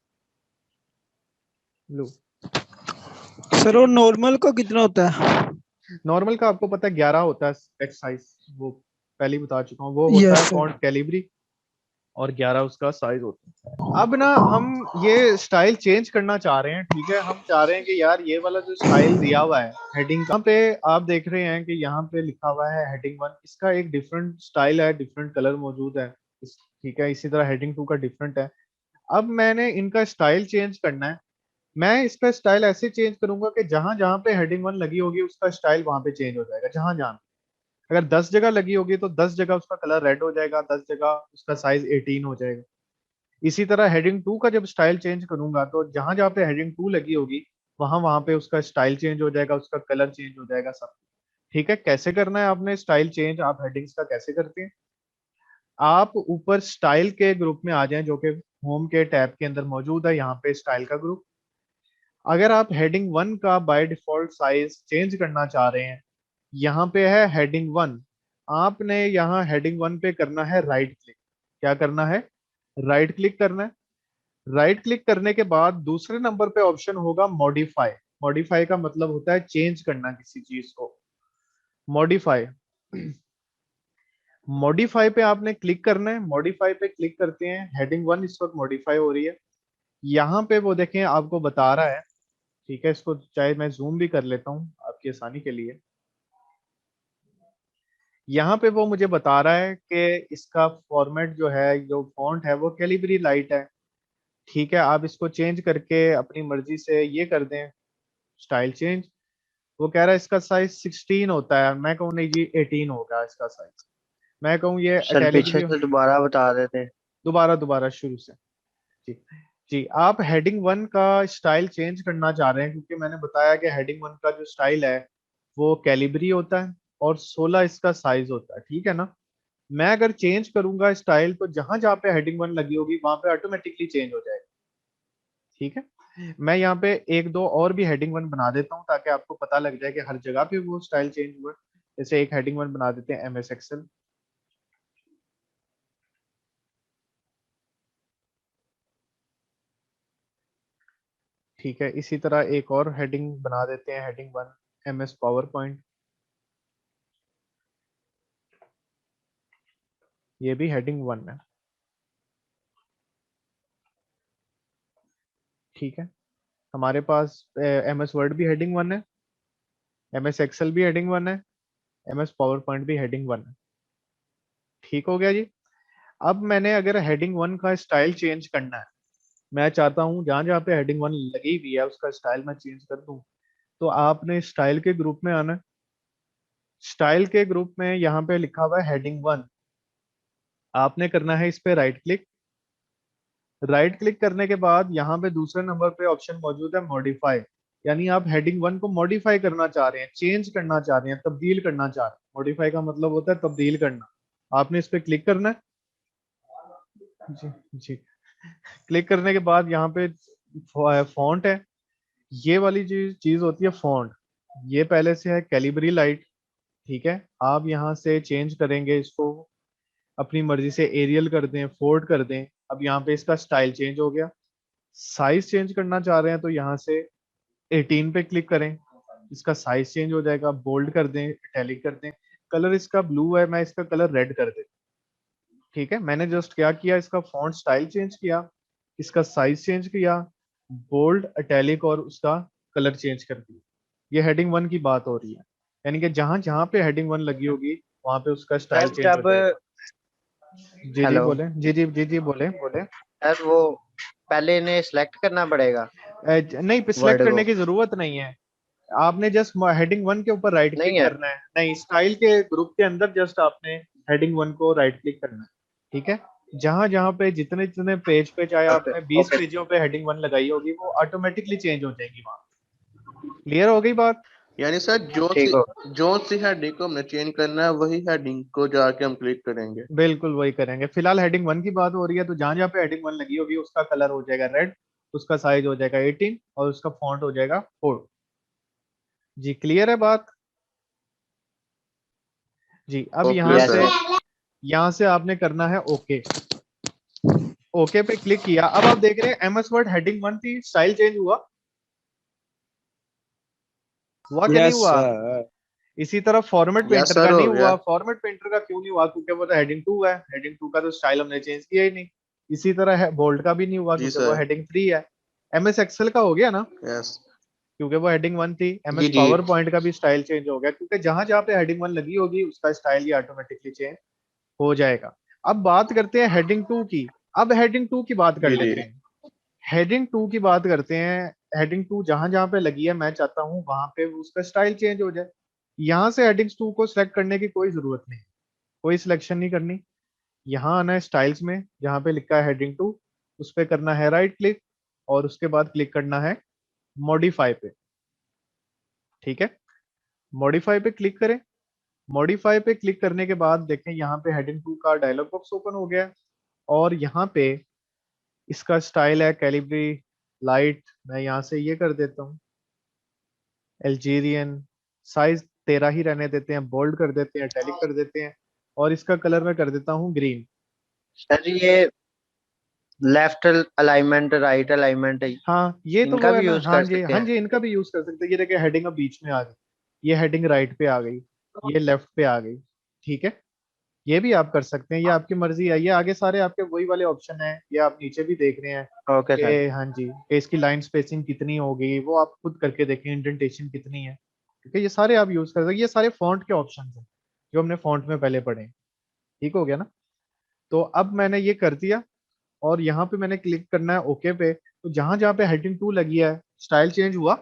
ब्लू सर वो नॉर्मल का कितना होता है? नॉर्मल का आपको पता है 11 होता है टेक्स्ट साइज, वो पहले ही बता चुका हूँ। वो होता यस है सर। फॉन्ट कैलिबरी, और 11 उसका साइज होता है। अब ना हम ये स्टाइल चेंज करना चाह रहे हैं, ठीक है। हम चाह रहे हैं कि यार ये वाला जो स्टाइल दिया हुआ है हेडिंग का, पे आप देख रहे हैं कि यहाँ पे लिखा हुआ है हेडिंग 1, इसका एक डिफरेंट स्टाइल है, डिफरेंट कलर मौजूद है, ठीक है। इसी तरह हेडिंग 2 का डिफरेंट है। अब मैंने इनका स्टाइल चेंज करना है। मैं इसका स्टाइल ऐसे चेंज करूंगा कि जहां जहां पे हेडिंग 1 लगी होगी उसका स्टाइल वहां पे चेंज हो जाएगा। जहां जहां अगर 10 जगह लगी होगी तो 10 जगह उसका कलर रेड हो जाएगा, 10 जगह उसका साइज 18 हो जाएगा। इसी तरह हेडिंग 2 का जब स्टाइल चेंज करूंगा तो जहां जहां पे हेडिंग 2 लगी होगी वहां वहां पे उसका स्टाइल चेंज हो जाएगा, उसका कलर चेंज हो जाएगा, सब, ठीक है। कैसे करना है आपने स्टाइल चेंज, आप हेडिंग्स का कैसे करते हैं? आप ऊपर स्टाइल के ग्रुप में आ जाएं, जो कि होम के टैब के अंदर मौजूद है, यहाँ पे स्टाइल का ग्रुप। अगर आप हेडिंग 1 का बाय डिफॉल्ट साइज चेंज करना चाह रहे हैं, यहाँ पे है हेडिंग 1, आपने यहाँ हेडिंग 1 पे करना है राइट क्लिक। क्या करना है? राइट क्लिक करना है। राइट क्लिक करने के बाद दूसरे नंबर पे ऑप्शन होगा मॉडिफाई। मॉडिफाई का मतलब होता है चेंज करना किसी चीज को। मॉडिफाई, मॉडिफाई पे आपने क्लिक करना है। मॉडिफाई पे क्लिक करते हैं, हेडिंग 1 इस वक्त मॉडिफाई हो रही है। यहाँ पे वो देखें आपको बता रहा है, ठीक है, इसको चाहे मैं जूम भी कर लेता हूँ आपकी आसानी के लिए। यहाँ पे वो मुझे बता रहा है कि इसका फॉर्मेट जो है, जो फॉन्ट है वो कैलिबरी लाइट है। ठीक है, आप इसको चेंज करके अपनी मर्जी से ये कर दें, स्टाइल चेंज। वो कह रहा है इसका साइज 16 होता है, मैं कहूँ नहीं जी 18 होगा इसका साइज। मैं कहूँ ये सर इटैलिक पीछे भी। से दोबारा बता देते। दोबारा शुरू से। जी जी, आप हेडिंग 1 का स्टाइल चेंज करना चाह रहे हैं, क्योंकि मैंने बताया कि हेडिंग 1 का जो स्टाइल है वो कैलिबरी होता है और 16 इसका साइज होता है, ठीक है ना। मैं अगर चेंज करूंगा स्टाइल तो जहां जहां पे हेडिंग 1 लगी होगी वहां पे ऑटोमेटिकली चेंज हो जाएगा, ठीक है। मैं यहाँ पे एक दो और भी हेडिंग 1 बना देता हूँ ताकि आपको पता लग जाए कि हर जगह पे वो स्टाइल चेंज हुआ है। जैसे एक हेडिंग 1 बना देते हैं एमएस एक्सेल। ठीक है, इसी तरह एक और हेडिंग बना देते हैं, हेडिंग 1 एमएस पावर पॉइंट। ये भी हेडिंग 1 है, ठीक है। हमारे पास एमएस वर्ड भी हेडिंग 1 है, एमएस एक्सेल भी हेडिंग 1 है, एमएस पावर पॉइंट भी हेडिंग 1 है। ठीक हो गया जी। अब मैंने अगर हेडिंग 1 का स्टाइल चेंज करना है, मैं चाहता हूँ जहां जहां पे हेडिंग 1 लगी हुई है उसका स्टाइल मैं चेंज कर दूं, तो आपने स्टाइल के ग्रुप में आना है। स्टाइल के ग्रुप में यहाँ पे लिखा हुआ है हेडिंग 1, आपने करना है इस पे राइट क्लिक। राइट क्लिक करने के बाद यहाँ पे दूसरे नंबर पे ऑप्शन मौजूद है मॉडिफाई, यानी आप हेडिंग 1 को मॉडिफाई करना चाह रहे हैं, चेंज करना चाह रहे हैं, तब्दील करना चाह रहे हैं। मॉडिफाई का मतलब होता है तब्दील करना। आपने इस पे क्लिक करना है। जी जी, क्लिक करने के बाद यहाँ पे फॉन्ट है, ये वाली चीज होती है फॉन्ट। ये पहले से है कैलिबरी लाइट, ठीक है। आप यहाँ से चेंज करेंगे इसको, अपनी मर्जी से एरियल कर दें, फोर्ड कर दें। अब यहाँ पे इसका स्टाइल चेंज हो गया। साइज चेंज करना चाह रहे हैं तो यहाँ से 18 पे क्लिक करें, इसका साइज चेंज हो जाएगा। बोल्ड कर दें, इटैलिक कर दें। कलर इसका ब्लू है, मैं इसका कलर रेड कर देता हूं, ठीक है। मैंने जस्ट क्या किया, इसका फॉन्ट स्टाइल चेंज किया, इसका साइज चेंज किया, बोल्ड, इटैलिक और उसका कलर चेंज कर दिया। ये हेडिंग 1 की बात हो रही है, यानी कि जहां जहां पे हेडिंग 1 लगी होगी वहां पे उसका स्टाइल सर चेंज हो जब जाएगा। जी हेलो बोले, जी बोले बोले। सर वो पहले इन्हें सिलेक्ट करना पड़ेगा नहीं, सिलेक्ट वर्ड करने को। की जरूरत नहीं है। आपने जस्ट हेडिंग 1 के ऊपर राइट नहीं क्लिक है। करना है। नहीं, स्टाइल के ग्रुप के अंदर जस्ट आपने हेडिंग 1 को राइट क्लिक करना है, ठीक है। जहां जहां पे जितने जितने पेज पे, चाहे ओके आपने 20 ओके पेजों पे हेडिंग 1 लगाई होगी वो ऑटोमेटिकली चेंज हो जाएगी वहां। क्लियर हो गई बात? यानी सर ठीक हो। जो सी हेडिंग को हमने चेंज करना है वही हेडिंग को जाके हम क्लिक करेंगे। बिल्कुल वही करेंगे। फिलहाल हेडिंग 1 की बात हो रही है, तो जहां जहां पे हेडिंग 1 लगी होगी उसका कलर हो जाएगा रेड, उसका साइज हो जाएगा 18 और उसका फॉन्ट हो जाएगा 4। जी क्लियर है बात? जी, अब ओके यस सर। सर। यहाँ से आपने करना है ओके। ओके पे क्लिक किया। अब आप देख रहे हैं एमएस वर्ड हेडिंग 1 थी, स्टाइल चेंज हुआ, हुआ कि नहीं यस हुआ? सर। इसी तरह फॉर्मेट यस पेंटर का सर नहीं हो गया। हुआ। फॉर्मेट पेंटर का क्यों नहीं हुआ? क्योंकि वो तो हेडिंग 2 है, हेडिंग 2 का तो स्टाइल हमने चेंज किया ही नहीं। इसी तरह है बोल्ड का भी नहीं हुआ जी क्योंकि वो सर। हेडिंग 3 है। एमएस एक्सेल का हो गया ना, यस। क्योंकि वो हेडिंग 1 थी। जी एमएस जी। पावर पॉइंट का भी स्टाइल चेंज हो गया, क्योंकि जहां जहां पे हेडिंग 1 लगी होगी उसका स्टाइल ये ऑटोमेटिकली चेंज हो जाएगा। अब बात करते हैं हेडिंग 2 की। अब हेडिंग 2 की बात कर जी जी। लेते हैं। हेडिंग 2 की बात करते हैं। हेडिंग 2 जहां जहां पे लगी है मैं चाहता हूं वहां पे उसका स्टाइल चेंज हो जाए। यहाँ से हेडिंग्स 2 को सिलेक्ट करने की कोई जरूरत नहीं, कोई सिलेक्शन नहीं करनी। यहाँ आना है स्टाइल्स में, जहां पे लिखा है हेडिंग 2, उस पे करना है राइट क्लिक और उसके बाद क्लिक करना है मॉडिफाई पे, ठीक है। मॉडिफाई पे क्लिक करें। मॉडिफाई पे क्लिक करने के बाद देखें यहाँ पे हेडिंग 2 का डायलॉग बॉक्स ओपन हो गया और यहाँ पे इसका स्टाइल है कैलिब्री लाइट मैं यहाँ से ये कर देता हूँ, अल्जीरियन, साइज 13 ही रहने देते हैं, बोल्ड कर देते हैं, इटैलिक कर देते हैं, और इसका कलर मैं कर देता हूँ ग्रीन। सर ये लेफ्ट अलाइनमेंट राइट अलाइनमेंट है, हाँ ये तो इनका वो है भी ना, यूज हाँ कर जी सकते हाँ हैं। जी, इनका भी यूज कर सकते हैं। ये देखिए हेडिंग अब बीच में आ गई, ये हेडिंग राइट पे आ गई, ये लेफ्ट पे आ गई, ठीक है, ये भी आप कर सकते हैं, ये आपकी मर्जी है। ये आगे सारे आपके वही वाले ऑप्शन है, ये आप नीचे भी देख रहे हैं ओके सर। कि हाँ जी कि इसकी लाइन स्पेसिंग कितनी होगी, वो आप खुद करके देखें, इंडेंटेशन कितनी है, ठीक है, ये सारे आप यूज कर सकते हैं। ये सारे फॉन्ट के ऑप्शन हैं जो हमने फॉन्ट में पहले पढ़े हैं, ठीक हो गया ना। तो अब मैंने ये कर दिया और यहाँ पे मैंने क्लिक करना है ओके पे। तो जहां जहां पे हेडिंग 2 लगी है, स्टाइल चेंज हुआ,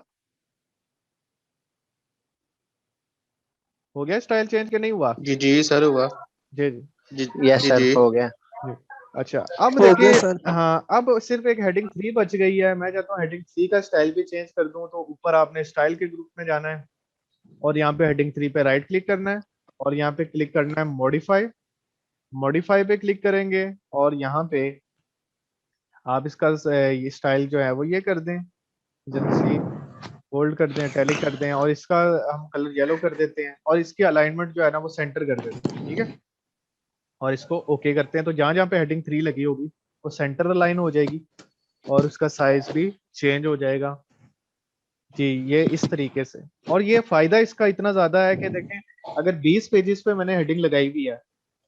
हो गया स्टाइल चेंज के नहीं हुआ? जी जी सर हुआ। जी जी जी यस जी सर जी। हो गया। जी। अच्छा अब हो गया देखिए, सर। हाँ अब सिर्फ एक हेडिंग 3 बच गई है। मैं चाहता हूँ हेडिंग 3 का स्टाइल भी चेंज कर दूं, तो ऊपर आपने स्टाइल के ग्रुप में जाना है और यहाँ पे हेडिंग 3 पे राइट क्लिक करना है और यहाँ पे क्लिक करना है मॉडिफाई। मॉडिफाई पे क्लिक करेंगे और यहाँ पे आप इसका ये स्टाइल जो है वो ये कर दें, जनरली बोल्ड कर दें, इटैलिक कर दें, और इसका हम कलर येलो कर देते हैं और इसकी अलाइनमेंट जो है ना वो सेंटर कर देते हैं, ठीक है, और इसको ओके करते हैं। तो जहां जहां पे हेडिंग 3 लगी होगी वो सेंटर अलाइन हो जाएगी और उसका साइज भी चेंज हो जाएगा जी, ये इस तरीके से। और ये फायदा इसका इतना ज्यादा है कि देखें, अगर 20 पेजेस पे मैंने हेडिंग लगाई हुई है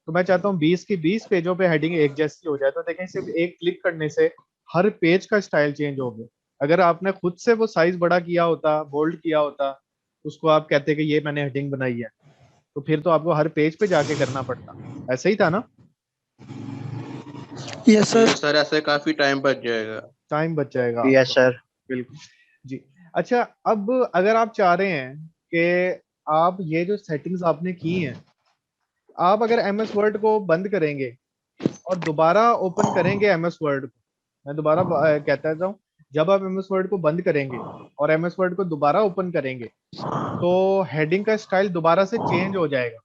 तो मैं चाहता हूँ 20 की 20 पेजों पे हेडिंग एक जैसी हो जाए। तो देखें सिर्फ एक क्लिक करने से हर पेज का स्टाइल चेंज हो गया। अगर आपने खुद से वो साइज बड़ा किया होता, बोल्ड किया होता, उसको आप कहते कि ये मैंने हेडिंग बनाई है, तो फिर तो आपको हर पेज पे जाके करना पड़ता। ऐसा ही था ना? यस जी सर। सर ऐसे काफी टाइम बच जाएगा। टाइम बच जाएगा यस आपका, सर। बिल्कुल जी। अच्छा अब अगर आप चाह रहे हैं कि आप ये जो सेटिंग्स आपने की हैं, आप अगर एमएस वर्ड को बंद करेंगे और दोबारा ओपन करेंगे एमएस वर्ड को, मैं दोबारा कहता हूँ, जब आप एमएस वर्ड को बंद करेंगे और एमएस वर्ड को दोबारा ओपन करेंगे तो हेडिंग का स्टाइल दोबारा से चेंज हो जाएगा,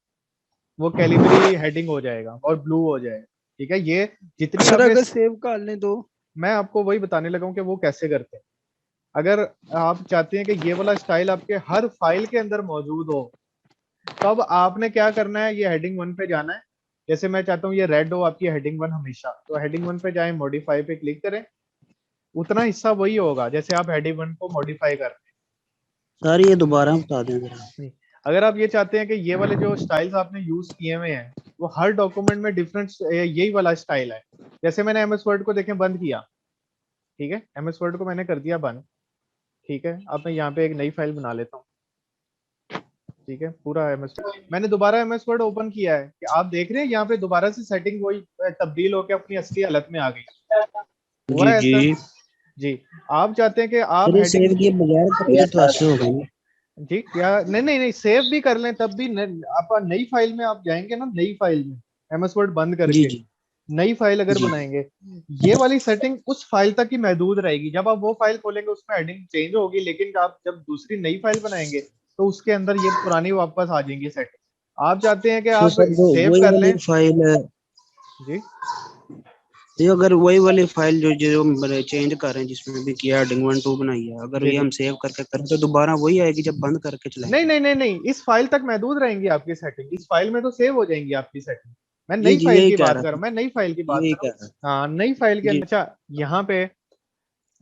वो कैलिबरी हेडिंग हो जाएगा और ब्लू हो जाएगा, ठीक है। ये जितनी सर आपने, अगर सेव कर लें तो? मैं आपको वही बताने लगा हूँ कि वो कैसे करते हैं। अगर आप चाहते हैं कि ये वाला स्टाइल आपके हर फाइल के अंदर मौजूद हो, तब आपने क्या करना है, ये हेडिंग 1 पे जाना है। जैसे मैं चाहता हूँ ये रेड हो आपकी हेडिंग 1 हमेशा, तो हेडिंग 1 पे जाएं, मॉडिफाई पे क्लिक करें, उतना हिस्सा वही होगा जैसे आप हेडिंग 1 को मॉडिफाई कर सर ये दोबारा बता दें जरा। रहे हैं। अगर आप ये चाहते हैं कि ये वाले जो स्टाइल्स आपने यूज किए हुए हैं वो हर डॉक्यूमेंट में डिफरेंट यही वाला स्टाइल है, जैसे मैंने एमएस वर्ड को देखें बंद किया, ठीक है, एमएस वर्ड को मैंने कर दिया बंद, ठीक है। अब मैं यहाँ पे एक नई फाइल बना लेता हूँ, ठीक है, पूरा एमएस मैंने दोबारा एमएस वर्ड ओपन किया है कि आप देख रहे हैं यहाँ पे दोबारा से सेटिंग वही तब्दील होकर अपनी असली हालत में आ गई। हुआ जी है ऐसा? जी। जी। आप चाहते हैं कि आप सर ये हेडिंग, सेव किए बगैर करके तो ऐसे होगा ना? जी क्या, नहीं नहीं नहीं, सेव भी कर लें तब भी आप नई फाइल में आप जाएंगे ना, नई फाइल में एमएस वर्ड बंद जी करके जी नई फाइल अगर जी। बनाएंगे, ये वाली सेटिंग उस फाइल तक ही महदूद रहेगी। जब आप वो फाइल खोलेंगे उसमें हेडिंग चेंज होगी, लेकिन आप जब दूसरी नई फाइल बनाएंगे तो उसके अंदर ये पुरानी वापस आ जाएंगी सेटिंग। आप चाहते हैं कि तो आप सर वो सेव वही कर वाली लें फाइल है, जी, ये अगर वही वाली फाइल जो जो चेंज कर रहे हैं जिसमें भी किया हेडिंग 1 2 बनाई है, अगर जी ये जी, हम सेव करके करें तो दोबारा वही आएगी जब बंद करके नहीं चलाएंगे? नहीं नहीं नहीं, इस फाइल तक महदूद रहेंगी आपकी सेटिंग, इस फाइल में तो सेव हो जाएंगी आपकी सेटिंग। मैं जी नई जी फाइल यही की कह बात रहा कर रहा था। हूँ, मैं नई फाइल की बात यही कर रहा कह हूँ। रहा था हाँ नई फाइल के जी। अंदर। अच्छा यहाँ पे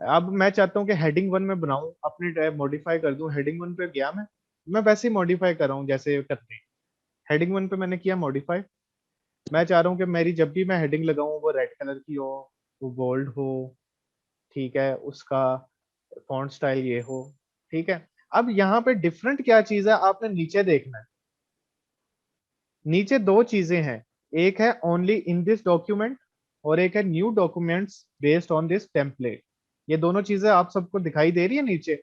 अब मैं चाहता हूँ कि हेडिंग 1 में बनाऊं, अपनी टैब मॉडिफाई कर दूं, हेडिंग 1 पे गया मैं वैसे ही मॉडिफाई कर रहा हूँ जैसे करते हैं। हेडिंग 1 पे मैंने किया मॉडिफाई। मैं चाह रहा हूँ कि मेरी जब भी मैं हेडिंग लगाऊं वो रेड कलर की हो, वो बोल्ड हो, ठीक है, उसका फॉन्ट स्टाइल ये हो, ठीक है। अब यहाँ पे डिफरेंट क्या चीज है आपने नीचे देखना है। नीचे दो चीजें हैं, एक है ओनली इन दिस डॉक्यूमेंट और एक है new documents based on this template. ये दोनों चीजें आप सबको दिखाई दे रही है नीचे?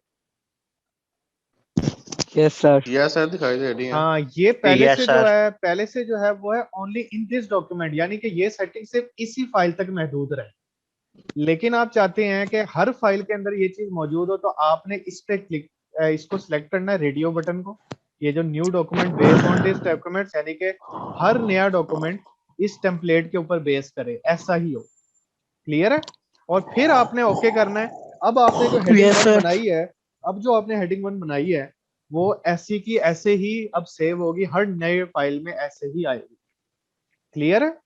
Yes sir. यस सर दिखाई दे रही है। हाँ ये पहले यस से जो सर। है, पहले से जो है वो है ओनली इन दिस डॉक्यूमेंट, यानी कि ये सेटिंग सिर्फ इसी फाइल तक महदूद रहे। लेकिन आप चाहते हैं कि हर फाइल के अंदर ये चीज मौजूद हो, तो आपने इस पे क्लिक, इसको सिलेक्ट करना है, रेडियो बटन को, ये जो new document based on this documents, यानी कि हर नया डॉक्यूमेंट इस टेम्पलेट के ऊपर बेस करे, ऐसा ही हो। क्लियर है? और फिर आपने ओके करना है अब आपने जो हेडिंग Yes, 1 sir. बनाई है, अब जो आपने हेडिंग 1 बनाई है वो ऐसी की ऐसे ही अब सेव होगी, हर नए फाइल में ऐसे ही आएगी। क्लियर है?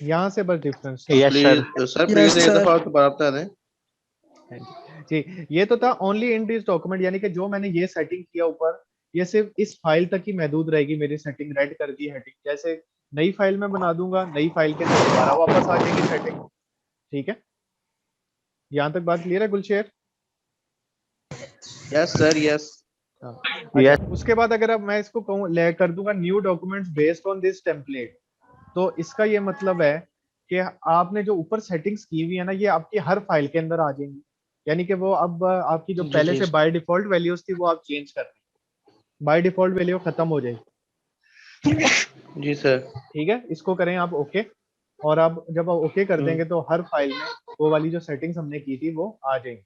यहाँ से बस difference Yes, sir. Please sir, Yes, please एक sir. दफा दोबारा बता दें। जी, ये तो था ओनली इन दिस डॉक्यूमेंट, यानी कि जो मैंने ये सेटिंग किया ऊपर, ये सिर्फ इस फाइल तक ही महदूद रहेगी मेरी सेटिंग। रेड कर दी हेडिंग, जैसे नई फाइल में बना दूंगा, नई फाइल के अंदर दोबारा वापस आ जाएगी सेटिंग। ठीक है, यहाँ तक बात क्लियर है Gulsher? Yes sir, yes. Yes. अच्छा, उसके बाद अगर अब मैं इसको कहूँ ले कर दूंगा new documents based on this template, तो इसका ये मतलब है कि आपने जो ऊपर सेटिंग्स की हुई है ना, ये आपकी हर फाइल के अंदर आ जाएंगी। यानी कि वो अब आपकी जो पहले से बाय डिफॉल्ट वैल्यूज थी वो आप चेंज कर रहे हैं, बाय डिफॉल्ट वैल्यू खत्म हो जाएगी। जी सर। ठीक है, इसको करें आप ओके, और अब जब आप ओके कर देंगे तो हर फाइल में वो वाली जो सेटिंग्स हमने की थी वो आ जाएंगी।